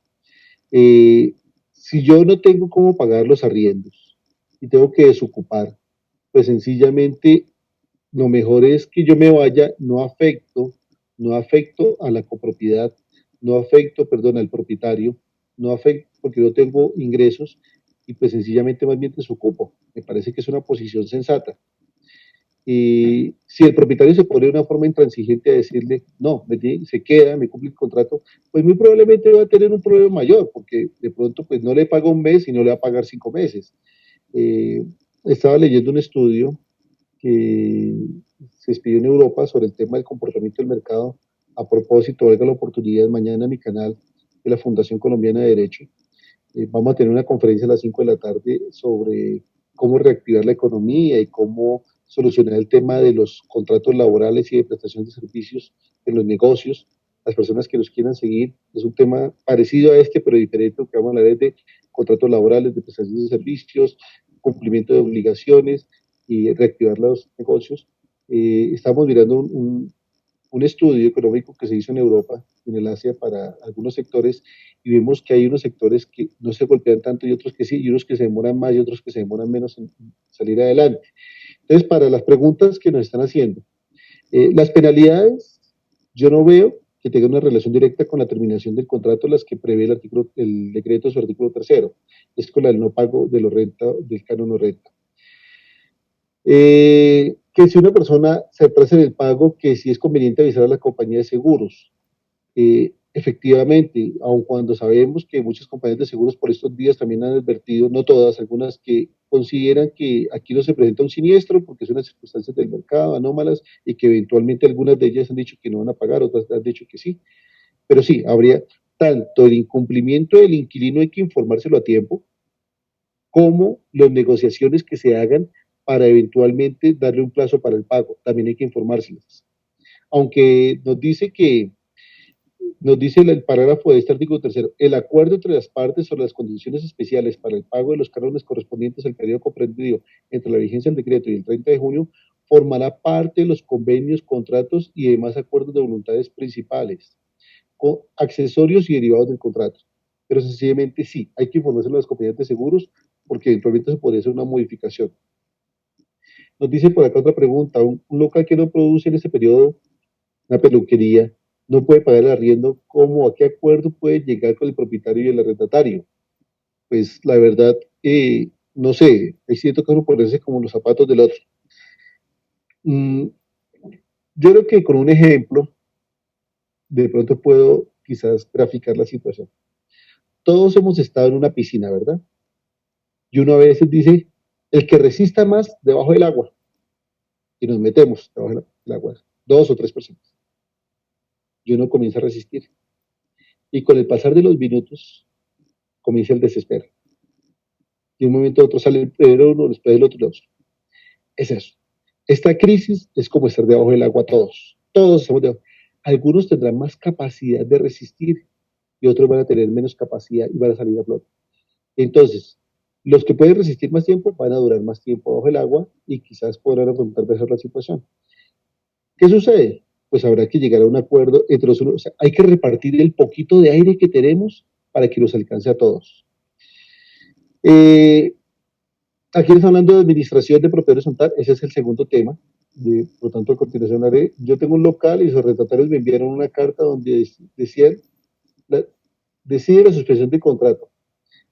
Eh, si yo no tengo cómo pagar los arriendos y tengo que desocupar, pues sencillamente lo mejor es que yo me vaya, no afecto a la copropiedad, no afecto, perdón, al propietario, no afecto porque no tengo ingresos y pues sencillamente más bien desocupo. Me parece que es una posición sensata. Y si el propietario se pone de una forma intransigente a decirle, no, se queda, me cumple el contrato, pues muy probablemente va a tener un problema mayor, porque de pronto pues no le paga un mes y no le va a pagar 5 meses. Eh, estaba leyendo un estudio que se expidió en Europa sobre el tema del comportamiento del mercado. A propósito, valga la oportunidad, mañana en mi canal de la Fundación Colombiana de Derecho, vamos a tener una conferencia a las 5 de la tarde sobre cómo reactivar la economía y cómo solucionar el tema de los contratos laborales y de prestación de servicios en los negocios. Las personas que los quieran seguir, es un tema parecido a este, pero diferente, que vamos a hablar de contratos laborales, de prestación de servicios, cumplimiento de obligaciones y reactivar los negocios. Estamos mirando un estudio económico que se hizo en Europa, en el Asia, para algunos sectores, y vemos que hay unos sectores que no se golpean tanto y otros que sí, y unos que se demoran más y otros que se demoran menos en salir adelante. Entonces, para las preguntas que nos están haciendo, las penalidades, yo no veo que tengan una relación directa con la terminación del contrato, las que prevé el decreto, su artículo tercero, es con el no pago de del canon o renta. Que si una persona se atrasa en el pago, que si es conveniente avisar a la compañía de seguros. Efectivamente, aun cuando sabemos que muchas compañías de seguros por estos días también han advertido, no todas, algunas que consideran que aquí no se presenta un siniestro porque son las circunstancias del mercado anómalas y que eventualmente algunas de ellas han dicho que no van a pagar, otras han dicho que sí. Pero sí, habría tanto el incumplimiento del inquilino, hay que informárselo a tiempo, como las negociaciones que se hagan para eventualmente darle un plazo para el pago. También hay que informárselas. Aunque nos dice el parágrafo de este artículo tercero, el acuerdo entre las partes sobre las condiciones especiales para el pago de los cánones correspondientes al periodo comprendido entre la vigencia del decreto y el 30 de junio formará parte de los convenios, contratos y demás acuerdos de voluntades principales, con accesorios y derivados del contrato. Pero sencillamente sí, hay que informarse a las compañías de seguros porque eventualmente se podría hacer una modificación. Nos dice por acá otra pregunta, un local que no produce en ese periodo, una peluquería, no puede pagar el arriendo, ¿cómo? ¿A qué acuerdo puede llegar con el propietario y el arrendatario? Pues la verdad, no sé, es cierto que uno ponerse como los zapatos del otro. Mm, yo creo que con un ejemplo, de pronto puedo quizás graficar la situación. Todos hemos estado en una piscina, ¿verdad? Y uno a veces dice, el que resista más debajo del agua, y nos metemos debajo del agua, 2 o 3 personas, y uno comienza a resistir. Y con el pasar de los minutos, comienza el desespero. Y de un momento a otro sale el primero uno, después del otro. Es eso. Esta crisis es como estar debajo del agua todos. Todos estamos debajo. Algunos tendrán más capacidad de resistir y otros van a tener menos capacidad y van a salir a flote. Entonces, los que pueden resistir más tiempo van a durar más tiempo bajo el agua y quizás podrán afrontar mejor la situación. ¿Qué sucede? Pues habrá que llegar a un acuerdo entre los unos. O sea, hay que repartir el poquito de aire que tenemos para que nos alcance a todos. Aquí estamos hablando de administración de propiedad horizontal, ese es el segundo tema. Por lo tanto, a continuación haré. Yo tengo un local y sus arrendatarios me enviaron una carta donde decían, decide la suspensión de contrato.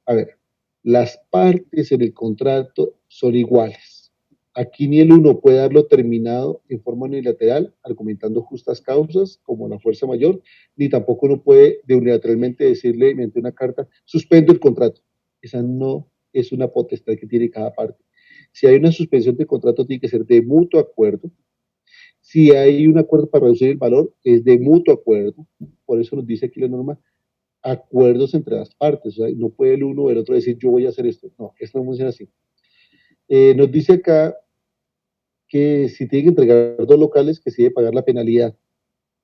A ver, las partes en el contrato son iguales. Aquí ni el uno puede darlo terminado en forma unilateral, argumentando justas causas, como la fuerza mayor, ni tampoco uno puede de unilateralmente decirle mediante una carta, suspendo el contrato. Esa no es una potestad que tiene cada parte. Si hay una suspensión de contrato, tiene que ser de mutuo acuerdo. Si hay un acuerdo para reducir el valor, es de mutuo acuerdo. Por eso nos dice aquí la norma, acuerdos entre las partes. O sea, no puede el uno o el otro decir, yo voy a hacer esto. No, esto no funciona así. Nos dice acá que si tiene que entregar 2 locales, que se debe pagar la penalidad.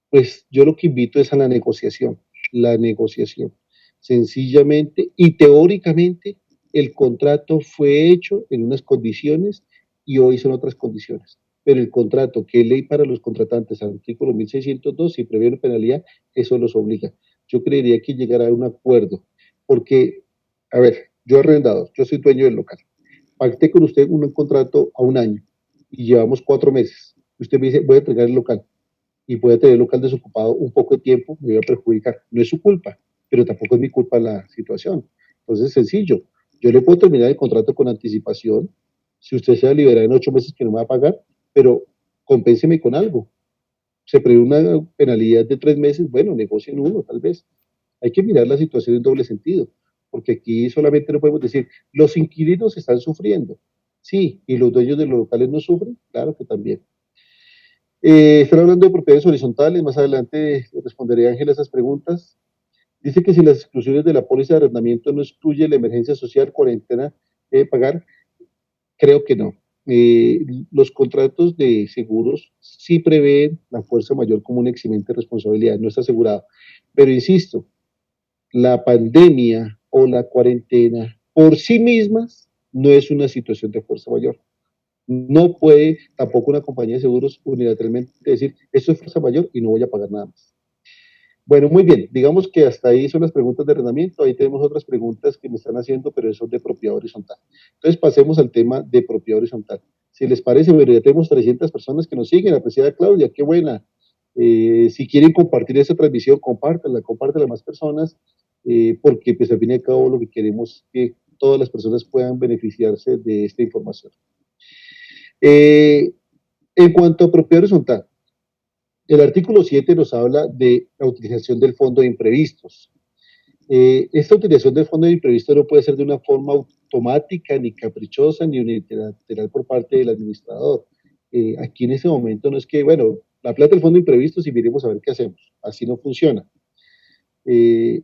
Pues yo lo que invito es a la negociación. La negociación. Sencillamente y teóricamente, el contrato fue hecho en unas condiciones y hoy son otras condiciones. pero el contrato que es ley para los contratantes, al artículo 1602, si prevé una penalidad, eso los obliga. Yo creería que llegará a un acuerdo, porque, a ver, yo arrendador, yo soy dueño del local, pacté con usted un contrato a un año y llevamos 4 meses. Usted me dice, voy a entregar el local y voy a tener el local desocupado un poco de tiempo, me voy a perjudicar. No es su culpa, pero tampoco es mi culpa la situación. Entonces es sencillo. Yo le puedo terminar el contrato con anticipación, si usted se va a liberar en 8 meses que no me va a pagar, pero compénseme con algo. Se prevé una penalidad de 3 meses, bueno, negocien uno, tal vez. Hay que mirar la situación en doble sentido, porque aquí solamente no podemos decir, los inquilinos están sufriendo. Sí, y los dueños de los locales no sufren, claro que también. Están hablando de propiedades horizontales, más adelante responderé Ángel a esas preguntas. Dice que si las exclusiones de la póliza de arrendamiento no excluye la emergencia social, cuarentena, pagar, creo que no. Los contratos de seguros sí prevén la fuerza mayor como un eximente de responsabilidad, no está asegurado. Pero insisto, la pandemia o la cuarentena por sí mismas no es una situación de fuerza mayor. No puede tampoco una compañía de seguros unilateralmente decir, esto es fuerza mayor y no voy a pagar nada más. Bueno, muy bien, digamos que hasta ahí son las preguntas de arrendamiento, ahí tenemos otras preguntas que me están haciendo, pero son de propiedad horizontal. Entonces pasemos al tema de propiedad horizontal. Si les parece, bueno, ya tenemos 300 personas que nos siguen, apreciada Claudia, qué buena. Si quieren compartir esta transmisión, compártanla a más personas, porque pues al fin y al cabo lo que queremos es que todas las personas puedan beneficiarse de esta información. En cuanto a propiedad horizontal, el artículo 7 nos habla de la utilización del fondo de imprevistos. Esta utilización del fondo de imprevistos no puede ser de una forma automática, ni caprichosa, ni unilateral por parte del administrador. Aquí en ese momento no es que, bueno, la plata del fondo de imprevistos y miremos a ver qué hacemos. Así no funciona. Los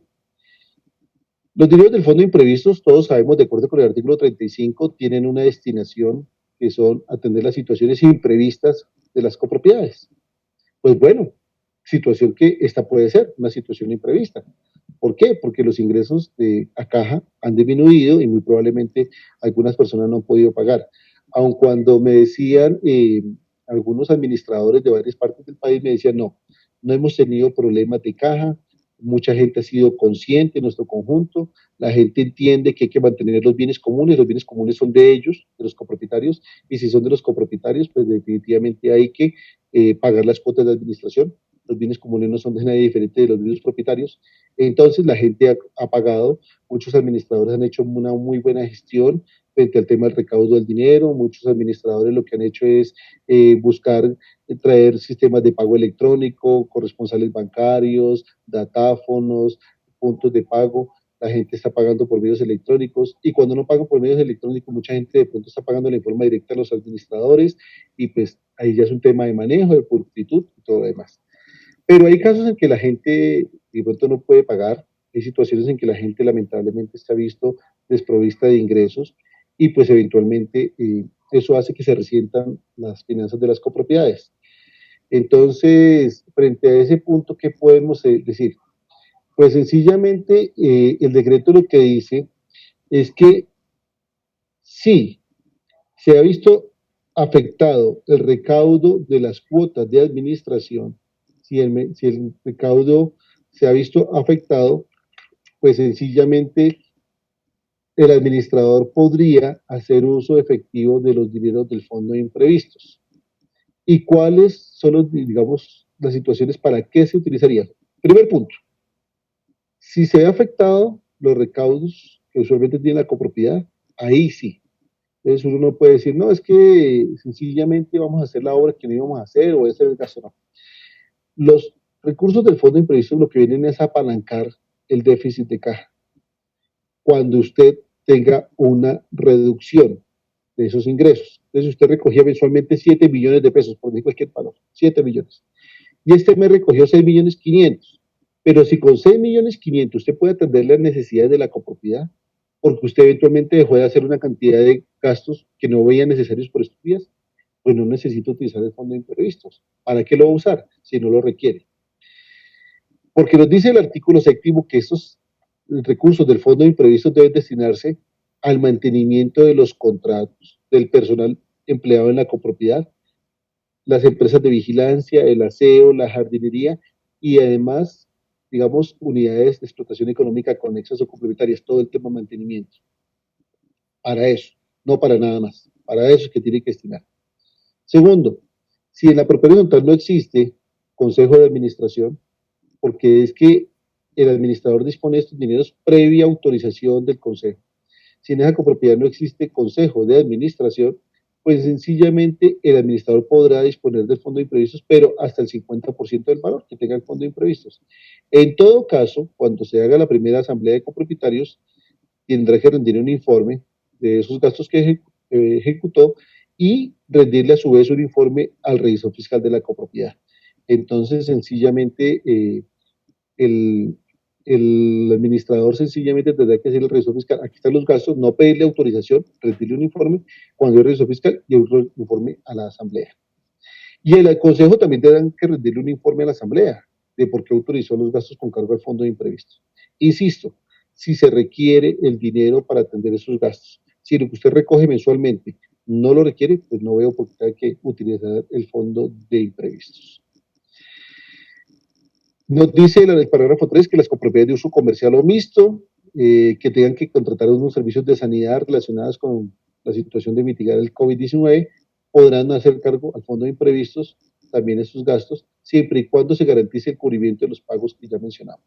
dineros del fondo de imprevistos, todos sabemos, de acuerdo con el artículo 35, tienen una destinación que son atender las situaciones imprevistas de las copropiedades. Pues bueno, situación que esta puede ser una situación imprevista. ¿Por qué? Porque los ingresos de a caja han disminuido y muy probablemente algunas personas no han podido pagar. Aun cuando me decían algunos administradores de varias partes del país, me decían, no, no hemos tenido problemas de caja, mucha gente ha sido consciente en nuestro conjunto, la gente entiende que hay que mantener los bienes comunes son de ellos, de los copropietarios, y si son de los copropietarios, pues definitivamente hay que pagar las cuotas de administración, los bienes comunes no son de nadie diferente de los mismos propietarios, entonces la gente ha pagado, muchos administradores han hecho una muy buena gestión frente al tema del recaudo del dinero, muchos administradores lo que han hecho es buscar traer sistemas de pago electrónico, corresponsales bancarios, datáfonos, puntos de pago, la gente está pagando por medios electrónicos y cuando no pagan por medios electrónicos, mucha gente de pronto está pagando en forma directa a los administradores y pues ahí ya es un tema de manejo, de pulcritud y todo lo demás. Pero hay casos en que la gente de pronto no puede pagar, hay situaciones en que la gente lamentablemente está visto desprovista de ingresos y pues eventualmente eso hace que se resientan las finanzas de las copropiedades. Entonces, frente a ese punto, ¿qué podemos decir? Pues sencillamente el decreto lo que dice es que sí, se ha visto afectado el recaudo de las cuotas de administración, si el recaudo se ha visto afectado, pues sencillamente el administrador podría hacer uso efectivo de los dineros del fondo de imprevistos. ¿Y cuáles son los, digamos, las situaciones para qué se utilizaría? Primer punto, si se ve afectado los recaudos que usualmente tiene la copropiedad, ahí sí. Entonces uno no puede decir, no, es que sencillamente vamos a hacer la obra que no íbamos a hacer o ese es el gasto, no. Los recursos del fondo de imprevistos lo que vienen es apalancar el déficit de caja. Cuando usted tenga una reducción de esos ingresos. Entonces usted recogía mensualmente 7 millones de pesos, por decir cualquier valor, 7 millones. Y este mes recogió 6 millones 500. Pero si con 6 millones 500 usted puede atender las necesidades de la copropiedad, porque usted eventualmente dejó de hacer una cantidad de gastos que no veía necesarios por estos días, pues no necesita utilizar el fondo de imprevistos. ¿Para qué lo va a usar si no lo requiere? Porque nos dice el artículo 7 que estos recursos del fondo de imprevistos deben destinarse al mantenimiento de los contratos del personal empleado en la copropiedad, las empresas de vigilancia, el aseo, la jardinería y además, digamos, unidades de explotación económica conexas o complementarias, todo el tema de mantenimiento. Para eso, no para nada más. Para eso es que tiene que destinar. Segundo, si en la propiedad horizontal no existe consejo de administración, porque es que el administrador dispone de estos dineros previa autorización del consejo. Si en esa copropiedad no existe consejo de administración, pues sencillamente el administrador podrá disponer del fondo de imprevistos, pero hasta el 50% del valor que tenga el fondo de imprevistos. En todo caso, cuando se haga la primera asamblea de copropietarios, tendrá que rendir un informe de esos gastos que ejecutó y rendirle a su vez un informe al revisor fiscal de la copropiedad. Entonces, sencillamente, el, el administrador sencillamente tendrá que hacer el revisor fiscal. Aquí están los gastos, no pedirle autorización, rendirle un informe cuando hay revisor fiscal y un informe a la asamblea. Y el consejo también tendrá que rendirle un informe a la asamblea de por qué autorizó los gastos con cargo al fondo de imprevistos. Insisto, si se requiere el dinero para atender esos gastos. Si lo que usted recoge mensualmente no lo requiere, pues no veo por qué hay que utilizar el fondo de imprevistos. Nos dice en el parágrafo 3 que las copropiedades de uso comercial o mixto, que tengan que contratar unos servicios de sanidad relacionados con la situación de mitigar el COVID-19, podrán hacer cargo al fondo de imprevistos también esos gastos, siempre y cuando se garantice el cubrimiento de los pagos que ya mencionamos.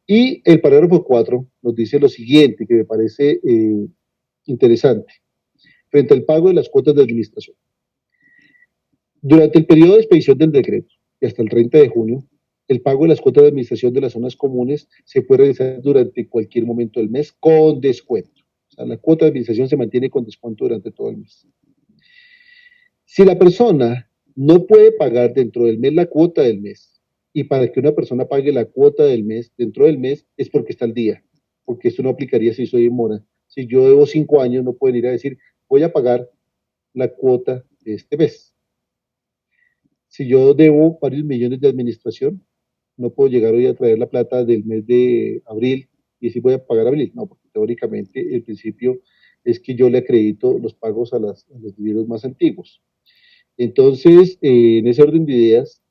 Y el parágrafo 4 nos dice lo siguiente, que me parece interesante, frente al pago de las cuotas de administración. Durante el periodo de expedición del decreto y hasta el 30 de junio, el pago de las cuotas de administración de las zonas comunes se puede realizar durante cualquier momento del mes con descuento. O sea, la cuota de administración se mantiene con descuento durante todo el mes. Si la persona no puede pagar dentro del mes la cuota del mes, y para que una persona pague la cuota del mes dentro del mes es porque está al día, porque esto no aplicaría si soy en mora. Si yo debo 5 años, no pueden ir a decir, voy a pagar la cuota de este mes. Si yo debo varios millones de administración, no puedo llegar hoy a traer la plata del mes de abril y decir voy a pagar abril. No, porque teóricamente el principio es que yo le acredito los pagos a los dineros más antiguos. Entonces, en ese orden de ideas,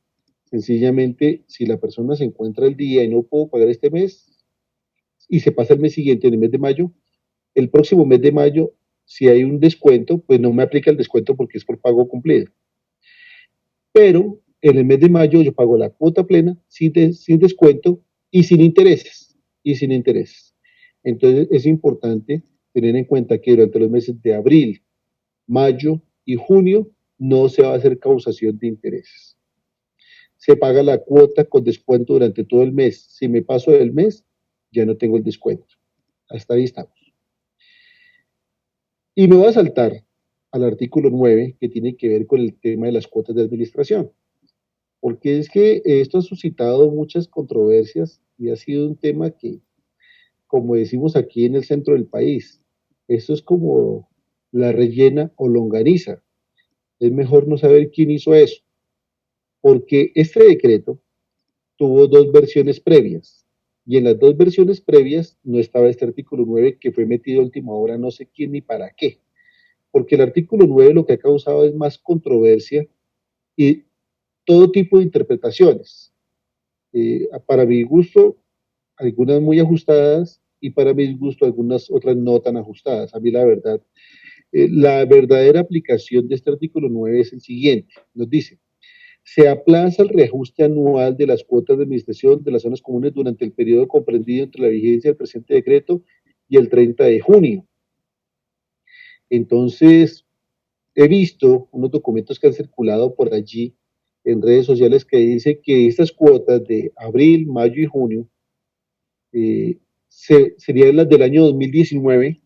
sencillamente, si la persona se encuentra al día y no puedo pagar este mes y se pasa el mes siguiente, en el mes de mayo, el próximo mes de mayo, si hay un descuento, pues no me aplica el descuento porque es por pago cumplido. Pero en el mes de mayo yo pago la cuota plena sin descuento y sin intereses. Y sin intereses. Entonces es importante tener en cuenta que durante los meses de abril, mayo y junio no se va a hacer causación de intereses. Se paga la cuota con descuento durante todo el mes. Si me paso del mes, ya no tengo el descuento. Hasta ahí estamos. Y me voy a saltar al artículo 9, que tiene que ver con el tema de las cuotas de administración. Porque es que esto ha suscitado muchas controversias y ha sido un tema que, como decimos aquí en el centro del país, esto es como la rellena o longaniza. Es mejor no saber quién hizo eso, porque este decreto tuvo dos versiones previas, y en las dos versiones previas no estaba este artículo 9 que fue metido a última hora, no sé quién ni para qué, porque el artículo 9 lo que ha causado es más controversia y todo tipo de interpretaciones. Para mi gusto, algunas muy ajustadas y para mi gusto algunas otras no tan ajustadas. A mí la verdadera aplicación de este artículo 9 es el siguiente. Nos dice, se aplaza el reajuste anual de las cuotas de administración de las zonas comunes durante el periodo comprendido entre la vigencia del presente decreto y el 30 de junio. Entonces, he visto unos documentos que han circulado por allí en redes sociales que dice que estas cuotas de abril, mayo y junio serían las del año 2019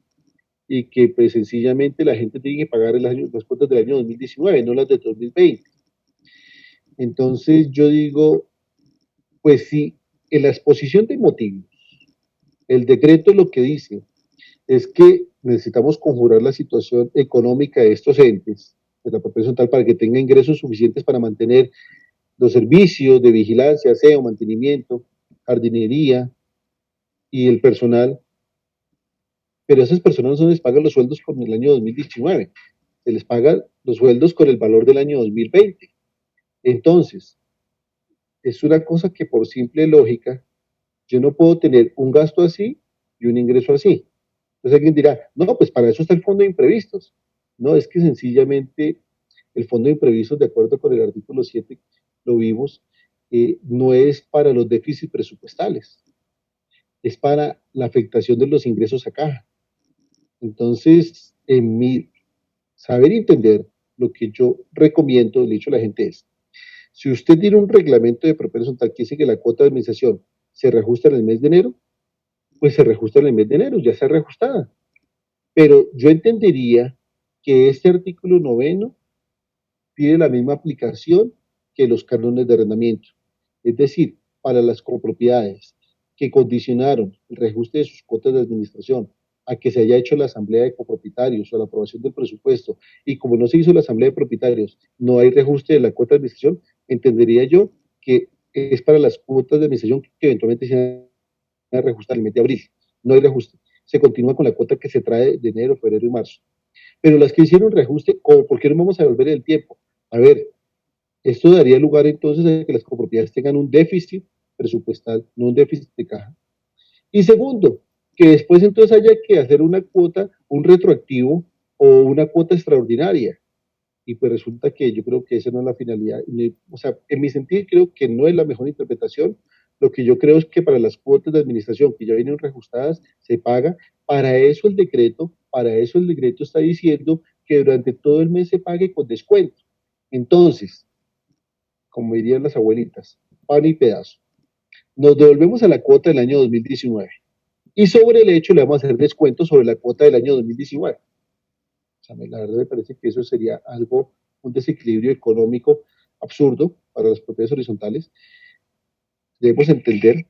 y que pues sencillamente la gente tiene que pagar las cuotas del año 2019, no las del 2020. Entonces yo digo, pues si en la exposición de motivos, el decreto lo que dice es que necesitamos conjurar la situación económica de estos entes, de la propiedad horizontal, para que tenga ingresos suficientes para mantener los servicios de vigilancia, aseo, mantenimiento, jardinería y el personal, pero a esas personas no se les pagan los sueldos por el año 2019, se les paga los sueldos con el valor del año 2020. Entonces, es una cosa que por simple lógica, yo no puedo tener un gasto así y un ingreso así. Entonces alguien dirá, no, pues para eso está el fondo de imprevistos. No, es que sencillamente el fondo de imprevistos, de acuerdo con el artículo 7, lo vimos, no es para los déficits presupuestales, es para la afectación de los ingresos a caja. Entonces, en mi saber y entender, lo que yo recomiendo, le he dicho a la gente es, si usted tiene un reglamento de propiedad horizontal que dice que la cuota de administración se reajusta en el mes de enero, pues se reajusta en el mes de enero, ya está reajustada. Pero yo entendería que este artículo noveno tiene la misma aplicación que los cánones de arrendamiento. Es decir, para las copropiedades que condicionaron el reajuste de sus cuotas de administración a que se haya hecho la asamblea de copropietarios o la aprobación del presupuesto, y como no se hizo la asamblea de propietarios, no hay reajuste de la cuota de administración, entendería yo que es para las cuotas de administración que eventualmente se van a reajustar el mes de abril. No hay reajuste. Se continúa con la cuota que se trae de enero, febrero y marzo. Pero las que hicieron reajuste, ¿por qué no vamos a devolver el tiempo? A ver, esto daría lugar entonces a que las copropiedades tengan un déficit presupuestal, no un déficit de caja. Y segundo, que después entonces haya que hacer una cuota, un retroactivo o una cuota extraordinaria. Y pues resulta que yo creo que esa no es la finalidad. O sea, en mi sentido creo que no es la mejor interpretación. Lo que yo creo es que para las cuotas de administración que ya vienen reajustadas, se paga. Para eso el decreto está diciendo que durante todo el mes se pague con descuento. Entonces, como dirían las abuelitas, pan y pedazo. Nos devolvemos a la cuota del año 2019 y sobre el hecho le vamos a hacer descuento sobre la cuota del año 2019. O sea, la verdad me parece que eso sería algo, un desequilibrio económico absurdo para las propiedades horizontales. Debemos entender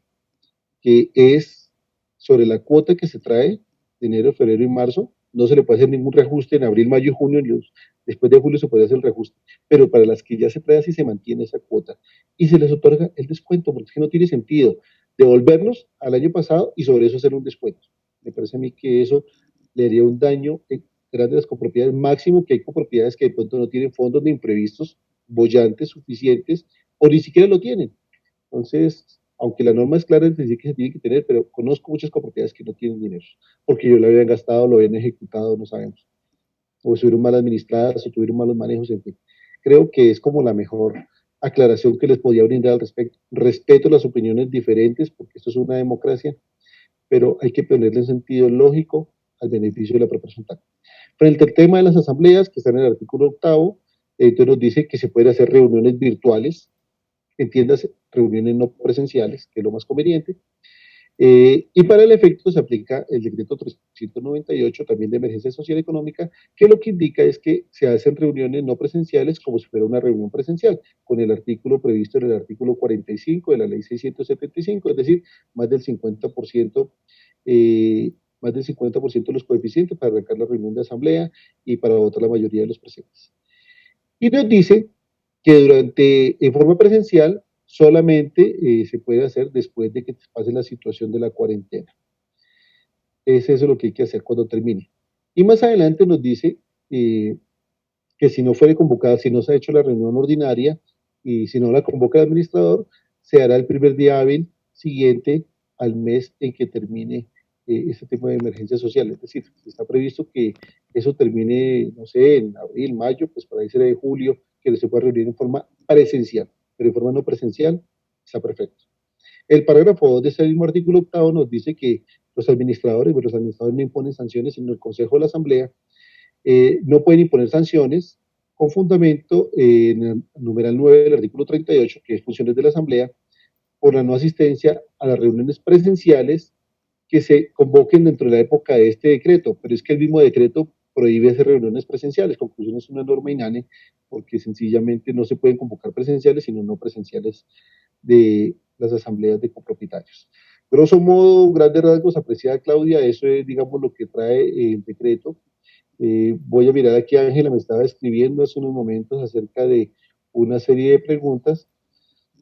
que es sobre la cuota que se trae de enero, febrero y marzo, no se le puede hacer ningún reajuste en abril, mayo y junio, después de julio se puede hacer el reajuste, pero para las que ya se trae así se mantiene esa cuota y se les otorga el descuento, porque es que no tiene sentido devolvernos al año pasado y sobre eso hacer un descuento. Me parece a mí que eso le haría un daño grande a las copropiedades, máximo que hay copropiedades que de pronto no tienen fondos de imprevistos bollantes suficientes o ni siquiera lo tienen. Entonces, aunque la norma es clara es decir que se tiene que tener, pero conozco muchas copropiedades que no tienen dinero, porque yo lo habían gastado, lo habían ejecutado, no sabemos, o estuvieron mal administradas, o tuvieron malos manejos, en fin. Creo que es como la mejor aclaración que les podía brindar al respecto. Respeto las opiniones diferentes, porque esto es una democracia, pero hay que ponerle sentido lógico al beneficio de la propia resultado. Frente al tema de las asambleas, que está en el artículo octavo, entonces nos dice que se pueden hacer reuniones virtuales, entiéndase, reuniones no presenciales, que es lo más conveniente. Y para el efecto se aplica el decreto 398 también de emergencia social y económica, que lo que indica es que se hacen reuniones no presenciales como si fuera una reunión presencial, con el artículo previsto en el artículo 45 de la ley 675, es decir, más del 50%, más del 50% de los coeficientes para arrancar la reunión de asamblea y para votar la mayoría de los presentes. Y nos dice que en forma presencial solamente se puede hacer después de que pase la situación de la cuarentena. Es eso lo que hay que hacer cuando termine. Y más adelante nos dice que si no fuere convocada, si no se ha hecho la reunión ordinaria y si no la convoca el administrador, se hará el primer día hábil siguiente al mes en que termine este tipo de emergencia social. Es decir, está previsto que eso termine, no sé, en abril, mayo, pues para ahí será de julio, que se pueda reunir en forma presencial, pero en forma no presencial está perfecto. El parágrafo 2 de este mismo artículo octavo nos dice que los administradores no imponen sanciones, sino el Consejo de la Asamblea no pueden imponer sanciones con fundamento en el numeral 9 del artículo 38, que es funciones de la Asamblea, por la no asistencia a las reuniones presenciales que se convoquen dentro de la época de este decreto, pero es que el mismo decreto prohíbe hacer reuniones presenciales. Conclusión, es una norma inane, porque sencillamente no se pueden convocar presenciales, sino no presenciales de las asambleas de copropietarios. Grosso modo, grandes rasgos, apreciada Claudia, eso es, digamos, lo que trae el decreto. Voy a mirar aquí, Ángela me estaba escribiendo hace unos momentos acerca de una serie de preguntas.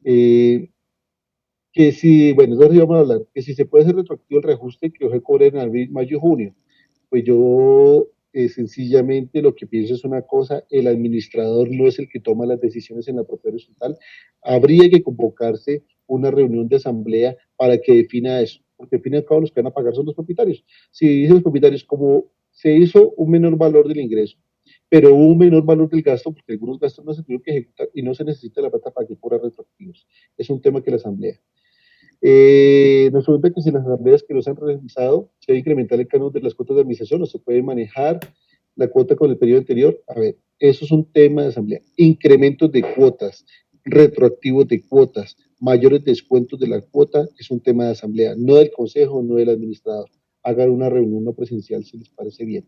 Que si, bueno, eso sí vamos a hablar, que si se puede hacer retroactivo el reajuste que hoy cobre en abril, mayo, junio. Pues yo sencillamente lo que pienso es una cosa, el administrador no es el que toma las decisiones en la propiedad horizontal, habría que convocarse una reunión de asamblea para que defina eso, porque al fin y al cabo los que van a pagar son los propietarios. Si dicen los propietarios, como se hizo un menor valor del ingreso, pero hubo un menor valor del gasto, porque algunos gastos no se tuvieron que ejecutar y no se necesita la plata para que cobrar retroactivos. Es un tema que la asamblea. Nos pregunta que si las asambleas que nos han realizado se debe incrementar el canon de las cuotas de administración o se puede manejar la cuota con el periodo anterior. A ver, eso es un tema de asamblea. Incrementos de cuotas, retroactivos de cuotas, mayores descuentos de la cuota, es un tema de asamblea, no del consejo, no del administrador. Hagan una reunión no presencial si les parece bien.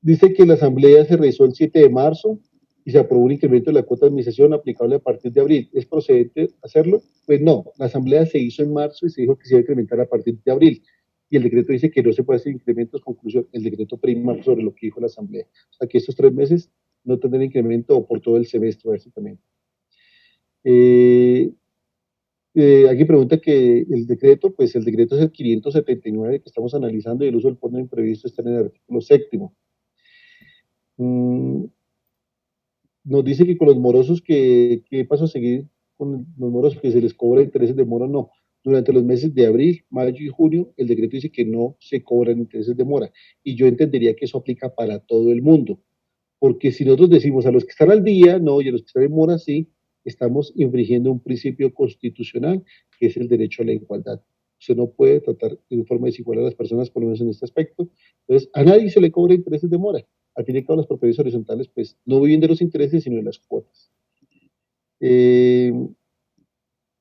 Dice que la asamblea se realizó el 7 de marzo y se aprobó un incremento de la cuota de administración aplicable a partir de abril. ¿Es procedente hacerlo? Pues no, la asamblea se hizo en marzo y se dijo que se iba a incrementar a partir de abril. Y el decreto dice que no se puede hacer incrementos, conclusión, el decreto prima sobre lo que dijo la asamblea. O sea que estos 3 meses no tendrán incremento o por todo el semestre, básicamente. Aquí pregunta que el decreto, pues el decreto es el 579 que estamos analizando y el uso del fondo imprevisto está en el artículo 7º. Nos dice que con los morosos, ¿qué pasó a seguir con los morosos? Que se les cobra intereses de mora, no. Durante los meses de abril, mayo y junio, el decreto dice que no se cobran intereses de mora. Y yo entendería que eso aplica para todo el mundo. Porque si nosotros decimos a los que están al día, no, y a los que están en mora, sí, estamos infringiendo un principio constitucional, que es el derecho a la igualdad. Usted no puede tratar de forma desigual a las personas, por lo menos en este aspecto. Entonces, a nadie se le cobra intereses de mora. Al fin y al cabo, las propiedades horizontales, pues, no viven de los intereses, sino de las cuotas.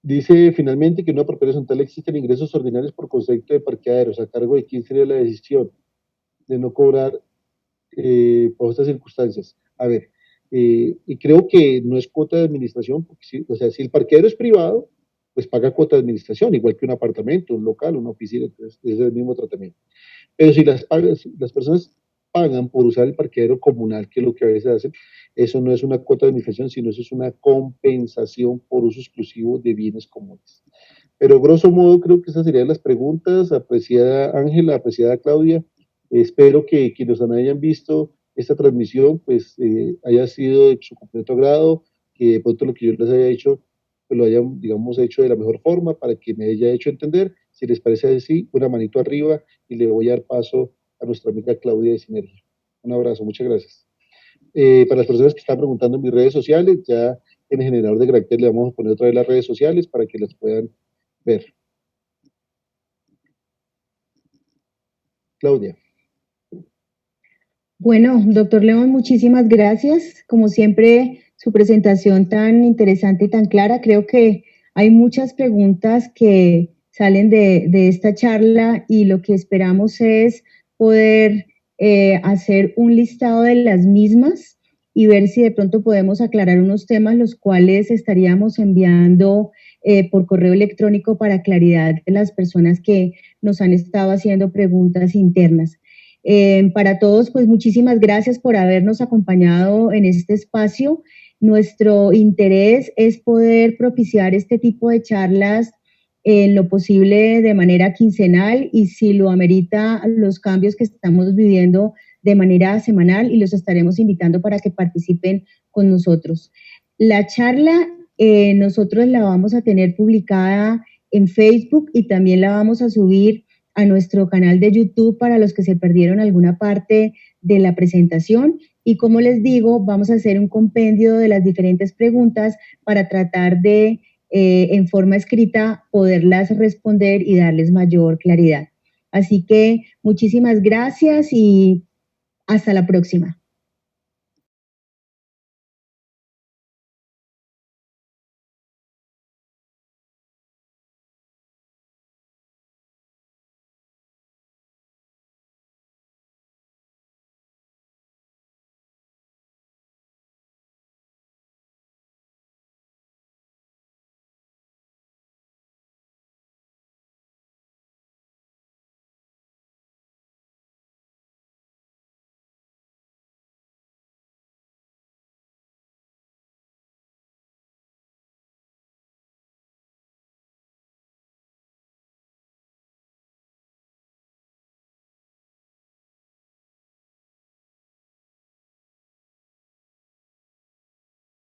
Dice finalmente que en una propiedad horizontal existen ingresos ordinarios por concepto de parqueaderos. ¿A cargo de quién sería la decisión de no cobrar por estas circunstancias? A ver, y creo que no es cuota de administración, porque o sea, si el parqueadero es privado, pues paga cuota de administración, igual que un apartamento, un local, una oficina, entonces es el mismo tratamiento. Pero si las personas pagan por usar el parqueadero comunal, que es lo que a veces hacen, eso no es una cuota de administración, sino eso es una compensación por uso exclusivo de bienes comunes. Pero grosso modo creo que esas serían las preguntas, apreciada Ángela, apreciada Claudia. Espero que quienes hayan visto esta transmisión pues haya sido de su completo agrado, que de pronto lo que yo les haya hecho pues lo hayan, digamos, hecho de la mejor forma para que me haya hecho entender. Si les parece así, una manito arriba y le voy a dar paso a nuestra amiga Claudia de Sinergia. Un abrazo, muchas gracias. Para las personas que están preguntando en mis redes sociales, ya en el generador de caracteres le vamos a poner otra vez las redes sociales para que las puedan ver. Claudia. Bueno, doctor León, muchísimas gracias. Como siempre, su presentación tan interesante y tan clara. Creo que hay muchas preguntas que salen de esta charla y lo que esperamos es poder hacer un listado de las mismas y ver si de pronto podemos aclarar unos temas los cuales estaríamos enviando por correo electrónico para claridad de las personas que nos han estado haciendo preguntas internas. Para todos, pues muchísimas gracias por habernos acompañado en este espacio. Nuestro interés es poder propiciar este tipo de charlas en lo posible de manera quincenal y si lo amerita los cambios que estamos viviendo de manera semanal y los estaremos invitando para que participen con nosotros. La charla nosotros la vamos a tener publicada en Facebook y también la vamos a subir a nuestro canal de YouTube para los que se perdieron alguna parte de la presentación. Y como les digo, vamos a hacer un compendio de las diferentes preguntas para tratar de, en forma escrita, poderlas responder y darles mayor claridad. Así que muchísimas gracias y hasta la próxima.